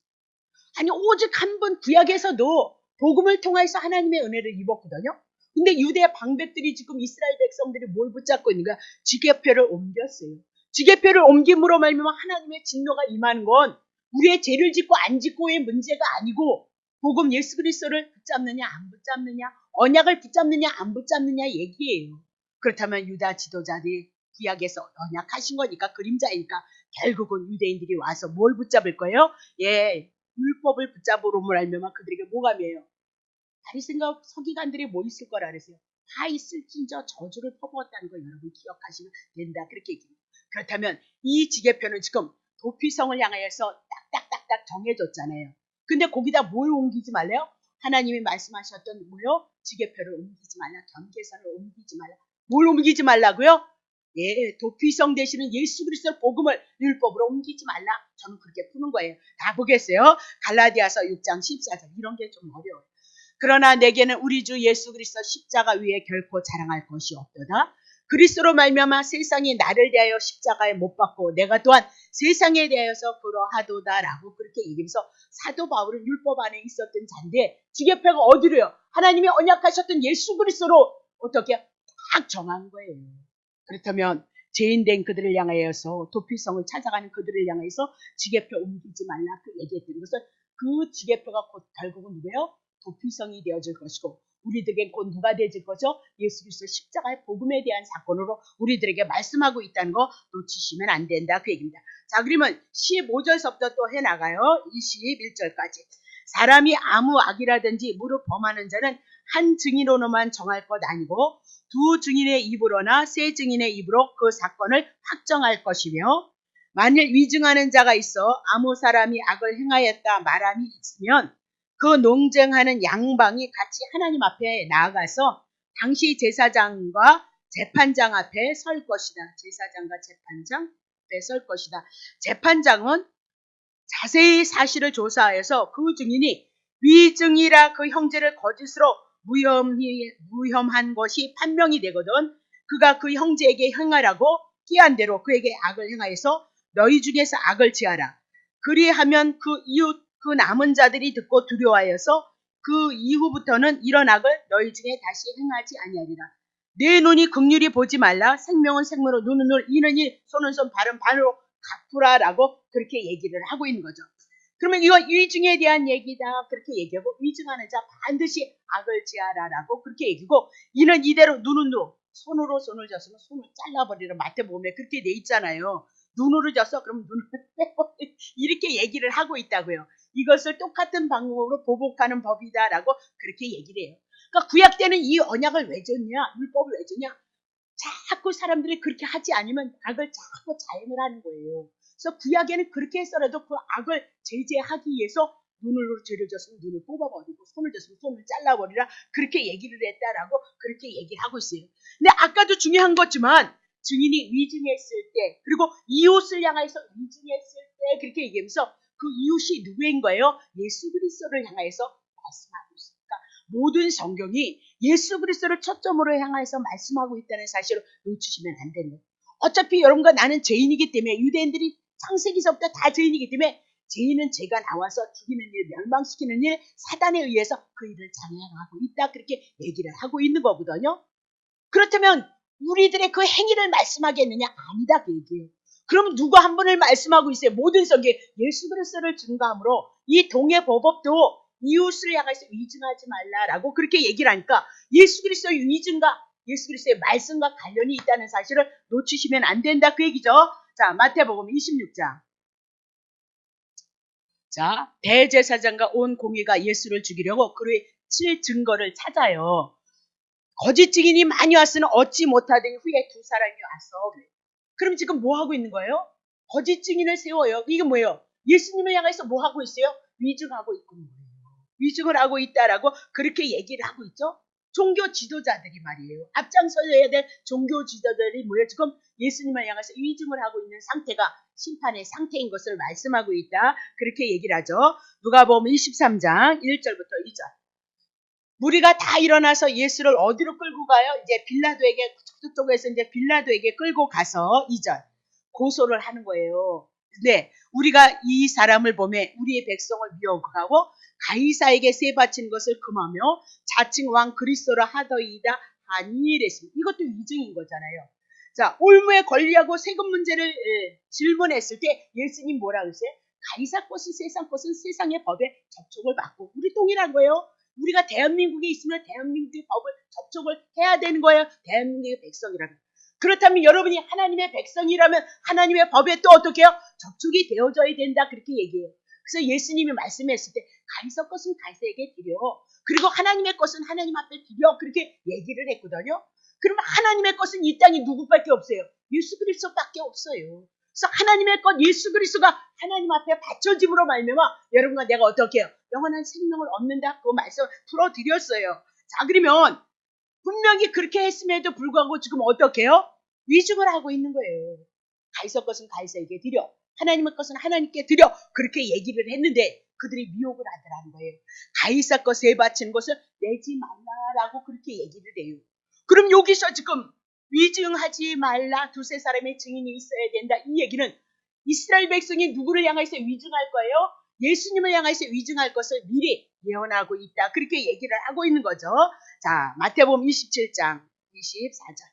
아니 오직 한 번 구약에서도 복음을 통해서 하나님의 은혜를 입었거든요. 근데 유대 방백들이 지금 이스라엘 백성들이 뭘 붙잡고 있는 거야? 지게표를 옮겼어요. 지게표를 옮김으로 말미암아 하나님의 진노가 임하는 건 우리의 죄를 짓고 안 짓고의 문제가 아니고 복음 예수 그리스도를 붙잡느냐 안 붙잡느냐, 언약을 붙잡느냐 안 붙잡느냐 얘기예요. 그렇다면 유다 지도자들이 구약에서 언약하신 거니까 그림자이니까 결국은 유대인들이 와서 뭘 붙잡을 거예요? 예, 율법을 붙잡으로 알면 그들에게 뭐가매요? 바리새인과 서기관들이 뭐 있을 거라 그랬어요. 다 있을진저 저주를 퍼부었다는 거 여러분 기억하시면 된다. 그렇게 얘기해요. 그렇다면 이 지게표는 지금 도피성을 향하여서 딱딱딱딱 정해졌잖아요. 근데 거기다 뭘 옮기지 말래요? 하나님이 말씀하셨던 뭐요? 지게표를 옮기지 말라. 경계선을 옮기지 말라. 뭘 옮기지 말라고요? 예, 도피성 대신은 예수 그리스도 복음을 율법으로 옮기지 말라. 저는 그렇게 푸는 거예요. 다 보겠어요. 갈라디아서 6장 14절 이런 게 좀 어려워요. 그러나 내게는 우리 주 예수 그리스도 십자가 위에 결코 자랑할 것이 없도다. 그리스도로 말미암아 세상이 나를 대하여 십자가에 못 박고 내가 또한 세상에 대하여서 그러하도다라고 그렇게 얘기하면서 사도 바울은 율법 안에 있었던 자인데 지게표가 어디로요? 하나님이 언약하셨던 예수 그리스도로 어떻게 딱 정한 거예요. 그렇다면 죄인된 그들을 향하여서 도피성을 찾아가는 그들을 향해서 지게표 옮기지 말라 그 얘기했던 것은 그 지게표가 곧 결국은 누구예요? 도피성이 되어질 것이고 우리들에게 곧 누가 되어질 거죠? 예수 그리스도 십자가의 복음에 대한 사건으로 우리들에게 말씀하고 있다는 거 놓치시면 안 된다 그 얘기입니다. 자, 그러면 15절서부터 또 해나가요. 21절까지. 사람이 아무 악이라든지 무릇 범하는 자는 한 증인으로만 정할 것 아니고 두 증인의 입으로나 세 증인의 입으로 그 사건을 확정할 것이며 만일 위증하는 자가 있어 아무 사람이 악을 행하였다 말함이 있으면 그 논쟁하는 양방이 같이 하나님 앞에 나아가서 당시 제사장과 재판장 앞에 설 것이다. 제사장과 재판장 앞에 설 것이다. 재판장은 자세히 사실을 조사하여서 그 증인이 위증이라 그 형제를 거짓으로 무혐한 것이 판명이 되거든 그가 그 형제에게 행하라고 끼한 대로 그에게 악을 행하여서 너희 중에서 악을 지하라. 그리하면 그 이웃 그 남은 자들이 듣고 두려워하여서 그 이후부터는 이런 악을 너희 중에 다시 행하지 아니하리라. 내 눈이 긍휼히 보지 말라. 생명은 생명으로 눈은 눈 이는 이 손은 손 발은 발로 갚으라라고 그렇게 얘기를 하고 있는 거죠. 그러면 이거 위증에 대한 얘기다 그렇게 얘기하고 위증하는 자 반드시 악을 지하라라고 그렇게 얘기고 이는 이대로 눈은 눈 손으로 손을 졌으면 손을 잘라버리라. 마태복음에 그렇게 돼 있잖아요. 눈으로 졌어 그럼 눈을 빼버리 이렇게 얘기를 하고 있다고요. 이것을 똑같은 방법으로 보복하는 법이다라고 그렇게 얘기를 해요. 그러니까 구약 때는 이 언약을 왜 줬냐? 율법을 왜 줬냐? 자꾸 사람들이 그렇게 하지 않으면 악을 자꾸 자행을 하는 거예요. 그래서 구약에는 그렇게 했어라도 그 악을 제재하기 위해서 눈으로 죄를 졌으면 눈을 뽑아버리고 손을 졌으면 손을 잘라버리라 그렇게 얘기를 했다라고 그렇게 얘기를 하고 있어요. 근데 아까도 중요한 거지만 증인이 위증했을 때 그리고 이웃을 향해서 위증했을 때 그렇게 얘기하면서 그 이웃이 누구인 거예요? 예수 그리스도를 향해서 말씀하고 있으니까 모든 성경이 예수 그리스도를 초점으로 향해서 말씀하고 있다는 사실을 놓치시면 안 되는 거예요. 어차피 여러분과 나는 죄인이기 때문에 유대인들이 창세기서부터 다 죄인이기 때문에 죄인은 죄가 나와서 죽이는 일, 멸망시키는 일, 사단에 의해서 그 일을 장행하고 있다 그렇게 얘기를 하고 있는 거거든요. 그렇다면 우리들의 그 행위를 말씀하겠느냐? 아니다 그 얘기예요. 그럼 누가 한 분을 말씀하고 있어요? 모든 성경 예수 그리스도를 증거함으로 이 동해보법도 이웃을 향해서 위증하지 말라라고 그렇게 얘기를 하니까 예수 그리스도의 위증과 예수 그리스도의 말씀과 관련이 있다는 사실을 놓치시면 안 된다 그 얘기죠. 자, 마태복음 26장. 자, 대제사장과 온 공회가 예수를 죽이려고 그의 칠 증거를 찾아요. 거짓 증인이 많이 왔으니 얻지 못하더니 후에 두 사람이 와서 그래요. 그럼 지금 뭐 하고 있는 거예요? 거짓 증인을 세워요. 이게 뭐예요? 예수님을 향해서 뭐 하고 있어요? 위증하고 있는 거예요. 위증을 하고 있다라고 그렇게 얘기를 하고 있죠. 종교 지도자들이 말이에요. 앞장서야 될 종교 지도자들이 뭐예요? 지금 예수님을 향해서 위증을 하고 있는 상태가 심판의 상태인 것을 말씀하고 있다. 그렇게 얘기를 하죠. 누가복음 23장 1절부터 2절. 무리가 다 일어나서 예수를 어디로 끌고 가요? 이제 빌라도에게, 그쪽에서 이제 빌라도에게 끌고 가서 2절. 고소를 하는 거예요. 네, 우리가 이 사람을 보매 우리의 백성을 미워하고 가이사에게 세 바친 것을 금하며 자칭 왕 그리스도라 하더이다 하니 이랬습니다. 이것도 위증인 거잖아요. 자, 올무에 권리하고 세금 문제를 질문했을 때 예수님 뭐라 그랬어요? 가이사 것은 세상의 법에 접촉을 받고 우리 동일한 거예요. 우리가 대한민국에 있으면 대한민국의 법을 접촉을 해야 되는 거예요. 대한민국의 백성이라면. 그렇다면 여러분이 하나님의 백성이라면 하나님의 법에 또 어떻게 해요? 접촉이 되어져야 된다. 그렇게 얘기해요. 그래서 예수님이 말씀했을 때 가이사 것은 가이사에게 드려. 그리고 하나님의 것은 하나님 앞에 드려. 그렇게 얘기를 했거든요. 그러면 하나님의 것은 이 땅에 누구밖에 없어요? 예수 그리스도밖에 없어요. 그래서 하나님의 것 예수 그리스도가 하나님 앞에 바쳐짐으로 말미암아 여러분과 내가 어떻게 해요? 영원한 생명을 얻는다. 그 말씀 풀어드렸어요. 자, 그러면 분명히 그렇게 했음에도 불구하고 지금 어떻게 해요? 위증을 하고 있는 거예요. 가이사 것은 가이사에게 드려. 하나님의 것은 하나님께 드려. 그렇게 얘기를 했는데 그들이 미혹을 하더라는 거예요. 가이사 것에 바친 것을 내지 말라라고 그렇게 얘기를 해요. 그럼 여기서 지금 위증하지 말라 두세 사람의 증인이 있어야 된다. 이 얘기는 이스라엘 백성이 누구를 향해서 위증할 거예요? 예수님을 향해서 위증할 것을 미리 예언하고 있다. 그렇게 얘기를 하고 있는 거죠. 자, 마태복음 27장 24절.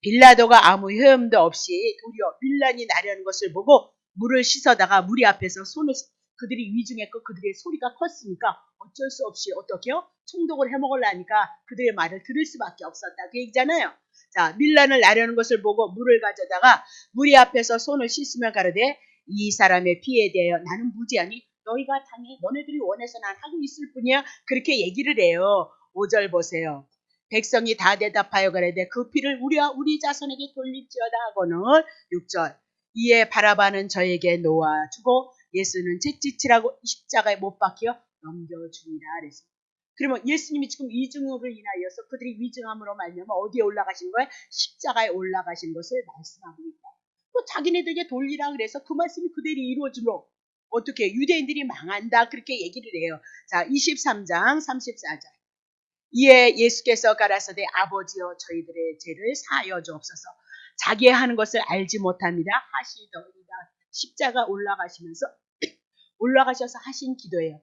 빌라도가 아무 헤엄도 없이 도리어 빌란이 나려는 것을 보고 물을 씻어다가 무리 앞에서 손을 그들이 위증했고 그들의 소리가 컸으니까 어쩔 수 없이 어떻게요? 총독을 해먹으려니까 그들의 말을 들을 수밖에 없었다. 그 얘기잖아요. 자, 밀란을 나려는 것을 보고 물을 가져다가 무리 앞에서 손을 씻으며 가르되 이 사람의 피에 대하여 나는 무지하니 너희가 당해 너네들이 원해서 난 하고 있을 뿐이야. 그렇게 얘기를 해요. 5절 보세요. 백성이 다 대답하여 가르되 그 피를 우리와 우리 자손에게 돌릴지어다 하고는 6절. 이에 바라바는 저에게 놓아주고 예수는 채찍질하고 십자가에 못 박혀 넘겨주니라 그랬습니다. 그러면 예수님이 지금 위증으로 인하여서 그들이 위증함으로 말미암아 어디에 올라가신 거예요? 십자가에 올라가신 것을 말씀하고 있다. 또 자기네들에게 돌리라 그래서 그 말씀이 그대로 이루어지므로 어떻게 유대인들이 망한다 그렇게 얘기를 해요. 자, 23장 34절. 이에 예수께서 가라사대 아버지여 저희들의 죄를 사하여 주옵소서. 자기 하는 것을 알지 못합니다 하시더이다. 십자가 올라가셔서 하신 기도예요.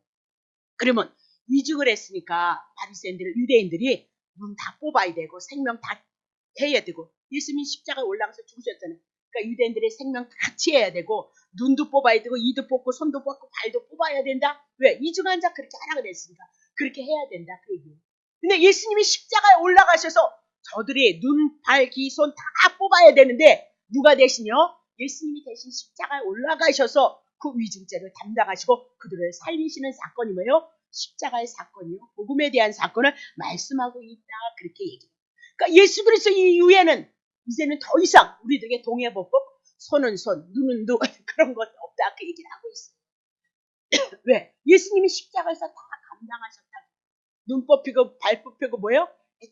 그러면 위증을 했으니까 바리새인들 유대인들이 눈 다 뽑아야 되고 생명 다 해야 되고 예수님이 십자가에 올라가서 죽으셨잖아요. 그러니까 유대인들의 생명 다 취해야 되고 눈도 뽑아야 되고 이도 뽑고 손도 뽑고 발도 뽑아야 된다. 왜? 위증한 자 그렇게 하라 그랬으니까 그렇게 해야 된다 그 얘기예요. 근데 예수님이 십자가에 올라가셔서 저들이 눈, 발, 귀, 손 다 뽑아야 되는데 누가 대신요? 예수님이 대신 십자가에 올라가셔서 그 위증죄를 담당하시고 그들을 살리시는 사건이 뭐예요? 십자가의 사건이요. 복음에 대한 사건을 말씀하고 있다. 그렇게 얘기해요. 그러니까 예수 그리스도 이후에는 이제는 더 이상 우리들에게 동해법법, 손은 손, 눈은 눈 그런 것 없다. 그 얘기를 하고 있어요. 왜? 예수님이 십자가에서 다 감당하셨다. 눈 뽑히고 발 뽑히고 뭐예요?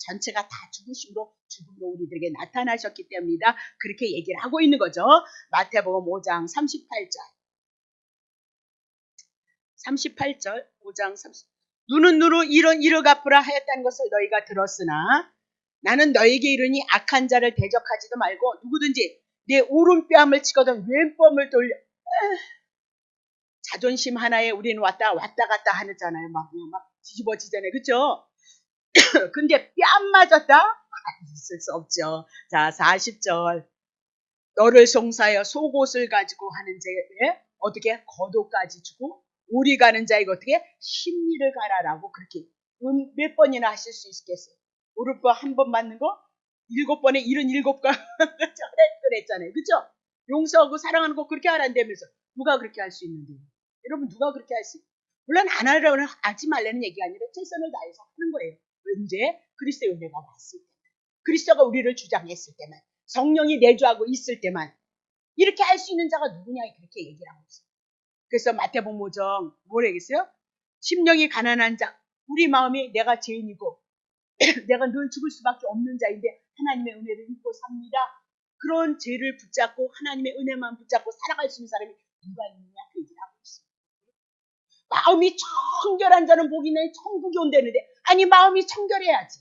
전체가 다 죽음으로 우리들에게 나타나셨기 때문이다. 그렇게 얘기를 하고 있는 거죠. 마태복음 5장 38절. 38절 5장 30. 눈은 눈으로 이를 갚으라 하였다는 것을 너희가 들었으나 나는 너희에게 이르니 악한 자를 대적하지도 말고 누구든지 내 오른뺨을 치거든 왼뺨을 돌려. 자존심 하나에 우리는 왔다 갔다 하잖아요. 막 뒤집어지잖아요. 그렇죠? 근데 뺨 맞았다? 있을 수 없죠. 자, 40절. 너를 송사하여 속옷을 가지고 하는 자에 어떻게 겉옷까지 주고 오리 가는 자에게 어떻게 심리를 가라라고 그렇게 몇 번이나 하실 수 있겠어요? 오른번 한 번 맞는 거 7번에 77번 그랬잖아요. 그렇죠? 용서하고 사랑하는 거 그렇게 하란다면서 누가 그렇게 할 수 있는데요? 여러분 누가 그렇게 할 수 있어요? 물론 안 하려고 하지 말라는 얘기가 아니라 최선을 다해서 하는 거예요. 언제? 그리스도의 은혜가 왔을 때, 그리스도가 우리를 주장했을 때만, 성령이 내주하고 있을 때만 이렇게 할 수 있는 자가 누구냐 그렇게 얘기를 하고 있어요. 그래서 마태복음 5장 뭐라 했어요? 심령이 가난한 자, 우리 마음이 내가 죄인이고 내가 늘 죽을 수밖에 없는 자인데 하나님의 은혜를 입고 삽니다. 그런 죄를 붙잡고 하나님의 은혜만 붙잡고 살아갈 수 있는 사람이 누가 있느냐 그 얘기를 하고 있습니다. 마음이 청결한 자는 복이 있네 천국이 온다는데 아니 마음이 청결해야지.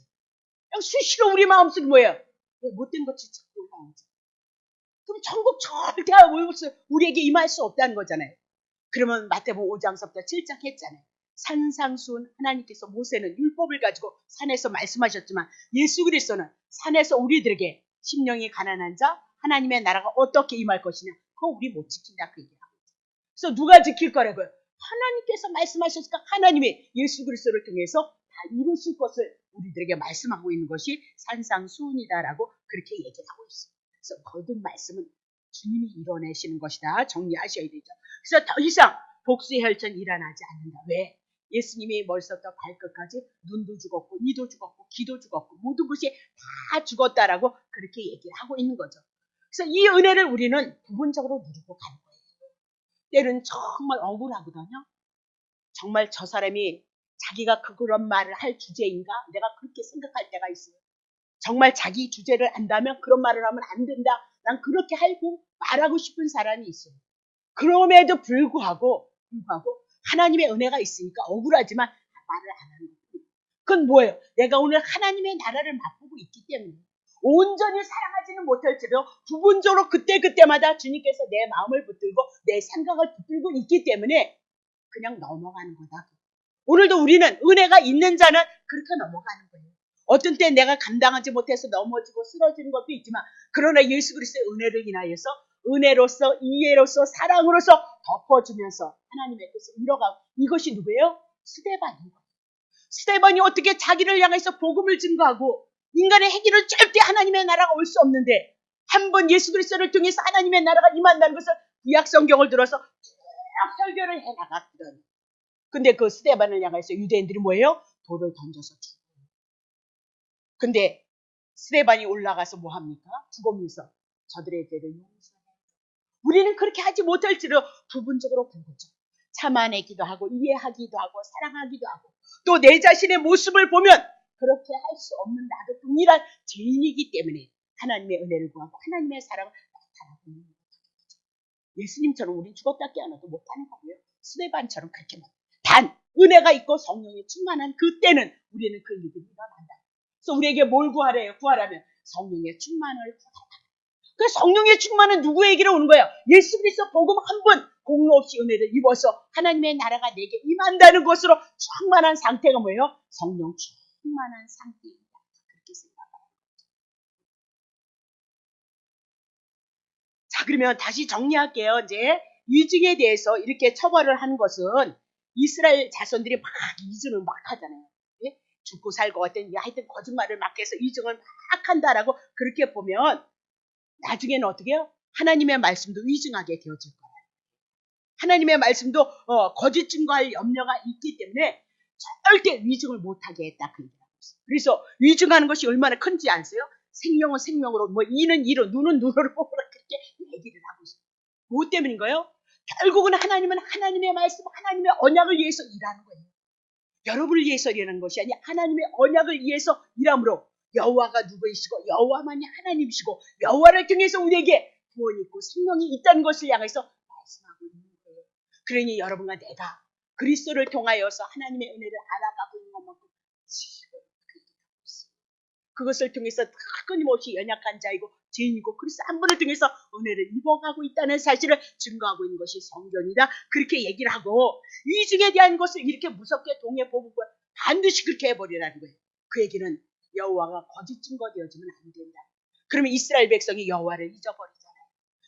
그냥 수시로 우리 마음속에 뭐예요? 못된 것이 자꾸 올라오지. 그럼 천국 절대 우리에게 임할 수 없다는 거잖아요. 그러면 마태복음 5장서부터 7장 했잖아요. 산상수훈 하나님께서 모세는 율법을 가지고 산에서 말씀하셨지만 예수 그리스도는 산에서 우리들에게 심령이 가난한 자 하나님의 나라가 어떻게 임할 것이냐 그거 우리 못 지킨다 그 얘기하고 있어요. 그래서 누가 지킬 거라고요? 하나님께서 말씀하셨으니까 하나님이 예수 그리스도를 통해서 다 이루실 것을 우리들에게 말씀하고 있는 것이 산상수훈이다라고 그렇게 얘기를 하고 있어요. 그래서 모든 말씀은 주님이 이뤄내시는 것이다 정리하셔야 되죠. 그래서 더 이상 복수의 혈전 일어나지 않는다. 왜? 예수님이 머리부터 발끝까지 눈도 죽었고 이도 죽었고 귀도 죽었고 모든 것이 다 죽었다라고 그렇게 얘기를 하고 있는 거죠. 그래서 이 은혜를 우리는 부분적으로 누리고 가는 거예요. 때는 정말 억울하거든요. 정말 저 사람이 자기가 그런 말을 할 주제인가? 내가 그렇게 생각할 때가 있어요. 정말 자기 주제를 안다면 그런 말을 하면 안 된다. 난 그렇게 말하고 싶은 사람이 있어요. 그럼에도 불구하고 하나님의 은혜가 있으니까 억울하지만 말을 안 하는 거예요. 그건 뭐예요? 내가 오늘 하나님의 나라를 맛보고 있기 때문에 온전히 사랑하지는 못할지라도 부분적으로 그때마다 주님께서 내 마음을 붙들고 내 생각을 붙들고 있기 때문에 그냥 넘어가는 거다. 오늘도 우리는 은혜가 있는 자는 그렇게 넘어가는 거예요. 어떤 때 내가 감당하지 못해서 넘어지고 쓰러지는 것도 있지만 그러나 예수 그리스도의 은혜를 인하여서 은혜로서 이해로서 사랑으로서 덮어주면서 하나님의 뜻을 이뤄가고 이것이 누구예요? 스데반인 거예요. 스데반이 어떻게 자기를 향해서 복음을 증거하고 인간의 행위를 절대 하나님의 나라가 올 수 없는데 한 번 예수 그리스도를 통해서 하나님의 나라가 임한다는 것을 구약 성경을 들어서 쭉 설교를 해나갔거든. 근데 그 스데반을 향해서 유대인들이 뭐예요? 돌을 던져서 죽어요. 근데 스데반이 올라가서 뭐 합니까? 죽으면서 저들의 죄를 용서해요. 우리는 그렇게 하지 못할지라도 부분적으로 부분적 참아내기도 하고 이해하기도 하고 사랑하기도 하고 또 내 자신의 모습을 보면 그렇게 할 수 없는 나도 동일한 죄인이기 때문에 하나님의 은혜를 구하고 하나님의 사랑을 나타나고 있는 거죠. 예수님처럼 우린 죽었다 깨어나도 못하는 거고요. 스데반처럼 그렇게 단 은혜가 있고 성령이 충만한 그때는 우리는 그 일들이 일어난다. 그래서 우리에게 뭘 구하라면 성령의 충만을 구하라. 그 성령의 충만은 누구에게로 오는 거예요? 예수 그리스도 복음 한 번 공로 없이 은혜를 입어서 하나님의 나라가 내게 임한다는 것으로 충만한 상태가 뭐예요? 성령 충만한 상태입니다. 그렇게 생각합니다. 자, 그러면 다시 정리할게요. 이제 위증에 대해서 이렇게 처벌을 하는 것은 이스라엘 자손들이 막 이증을 막 하잖아요. 예? 죽고 살고 하여튼 거짓말을 막 해서 이증을 막 한다라고 그렇게 보면 나중에는 어떻게 해요? 하나님의 말씀도 위증하게 되어질 거예요. 하나님의 말씀도 거짓 증거할 염려가 있기 때문에 절대 위증을 못하게 했다. 그 얘기라고 있어요. 그래서 위증하는 것이 얼마나 큰지 아세요? 생명은 생명으로, 이는 이로, 눈은 눈으로 그렇게 얘기를 하고 있어요. 무엇 때문인가요? 결국은 하나님은 하나님의 말씀, 하나님의 언약을 위해서 일하는 거예요. 여러분을 위해서 일하는 것이 아니라 하나님의 언약을 위해서 일함으로 여호와가 누구이시고 여호와만이 하나님이시고 여호와를 통해서 우리에게 구원이 있고 생명이 있다는 것을 향해서 말씀하고 있는 거예요. 그러니 여러분과 내가 그리스도를 통하여서 하나님의 은혜를 알아가고 있는 것만큼 지금 그것을 통해서 끊임없이 연약한 자이고 죄인이고 그리스도 한 분을 통해서 은혜를 입어가고 있다는 사실을 증거하고 있는 것이 성경이다. 그렇게 얘기를 하고 위증에 대한 것을 이렇게 무섭게 동해 보고 반드시 그렇게 해버리라는 거예요. 그 얘기는 여호와가 거짓 증거 되어지면 안 된다. 그러면 이스라엘 백성이 여호와를 잊어버리잖아요.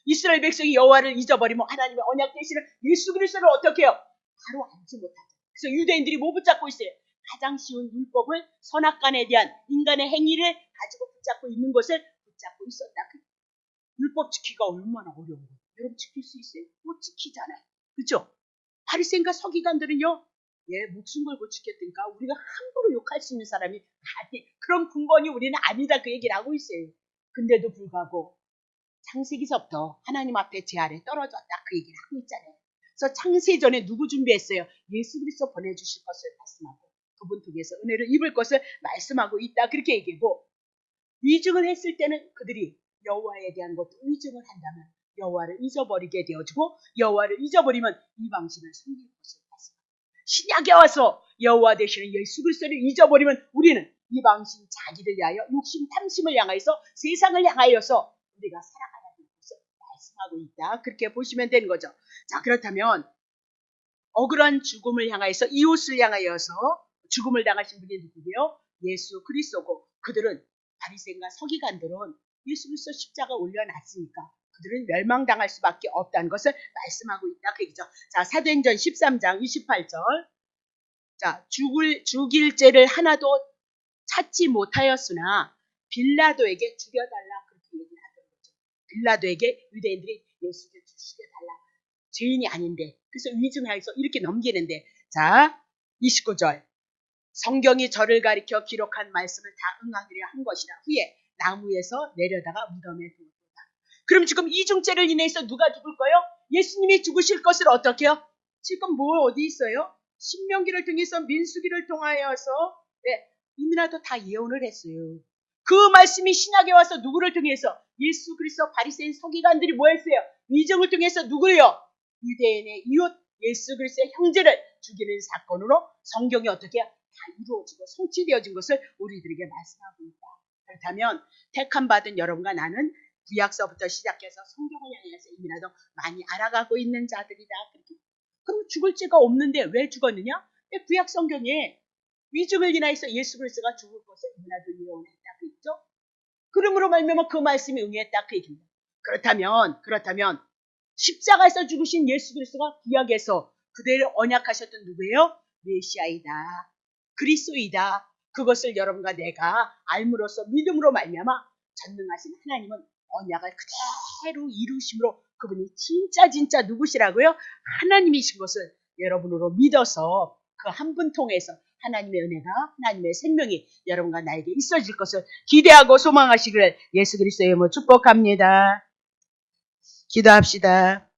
이스라엘 백성이 여호와를 잊어버리면 하나님의 언약 되시는 예수 그리스도를 어떻게 해요? 바로 알지 못하죠. 그래서 유대인들이 뭐 붙잡고 있어요? 가장 쉬운 율법을 선악간에 대한 인간의 행위를 가지고 붙잡고 있는 것을 붙잡고 있었다. 율법 지키기가 얼마나 어려운 거예요. 여러분 지킬 수 있어요? 못 지키잖아요. 그렇죠? 바리새인과 서기관들은요. 목숨 걸고 지켰으니까 우리가 함부로 욕할 수 있는 사람이 아니 그런 근본이 우리는 아니다 그 얘기를 하고 있어요. 근데도 불구하고 창세기서부터 하나님 앞에 제 아래 떨어졌다 그 얘기를 하고 있잖아요. 그래서 창세전에 누구 준비했어요? 예수 그리스도 보내주실 것을 말씀하고 그분 통해서 은혜를 입을 것을 말씀하고 있다. 그렇게 얘기하고, 위증을 했을 때는 그들이 여호와에 대한 것도 위증을 한다면 여호와를 잊어버리게 되어지고, 여호와를 잊어버리면 이방신을 섬길 것을 말씀합니다. 신약에 와서 여호와 되시는 예수 그리스도를 잊어버리면 우리는 이방신 자기를 위하여 욕심 탐심을 향하여서 세상을 향하여서 우리가 살아가는 것을 말씀하고 있다. 그렇게 보시면 되는 거죠. 자, 그렇다면 억울한 죽음을 향하여서, 이웃을 향하여서 죽음을 당하신 분이 누구예요? 예수 그리스도고, 그들은 바리새인과 서기관들은 예수 그리스도 십자가 올려놨으니까 그들은 멸망당할 수밖에 없다는 것을 말씀하고 있다. 그 얘기죠. 자, 사도행전 13장 28절. 자, 죽일 죄를 하나도 찾지 못하였으나 빌라도에게 죽여달라, 그렇게 얘기를 하던 거죠. 빌라도에게 유대인들이 예수를 죽여달라, 죄인이 아닌데, 그래서 위증해서 이렇게 넘기는데, 자, 29절. 성경이 저를 가리켜 기록한 말씀을 다 응하기려 한 것이라. 후에 나무에서 내려다가 무덤에 두었다. 그럼 지금 이중죄를 인해서 누가 죽을 거예요? 예수님이 죽으실 것을 어떻게 해요? 지금 뭐 어디 있어요? 신명기를 통해서, 민수기를 통하여서 이미라도 다 예언을 했어요. 그 말씀이 신약에 와서 누구를 통해서? 예수 그리스도 바리새인 서기관들이 뭐 했어요? 위증을 통해서 누구요? 유대인의 이웃 예수 그리스도의 형제를 죽이는 사건으로 성경이 어떻게 다 이루어지고 성취되어진 것을 우리들에게 말씀하고 있다. 그렇다면 택함 받은 여러분과 나는 구약서부터 시작해서 성경을 향해서 이미라도 많이 알아가고 있는 자들이다. 그럼 죽을 죄가 없는데 왜 죽었느냐? 구약 성경에 위증을 인하여서 예수 그리스도가 죽을 것을 이미라도 예언했다. 그랬죠? 그러므로 말미암아 그 말씀이 응했다. 그 얘기입니다. 그렇다면 십자가에서 죽으신 예수 그리스도가 구약에서 그대를 언약하셨던 누구예요? 메시아이다, 그리스도이다. 그것을 여러분과 내가 알므로써 믿음으로 말미암아 전능하신 하나님은 언약을 그대로 이루심으로 그분이 진짜 누구시라고요? 하나님이신 것을 여러분으로 믿어서 그 한 분 통해서 하나님의 은혜가, 하나님의 생명이 여러분과 나에게 있어질 것을 기대하고 소망하시기를 예수 그리스도의 이름으로 축복합니다. 기도합시다.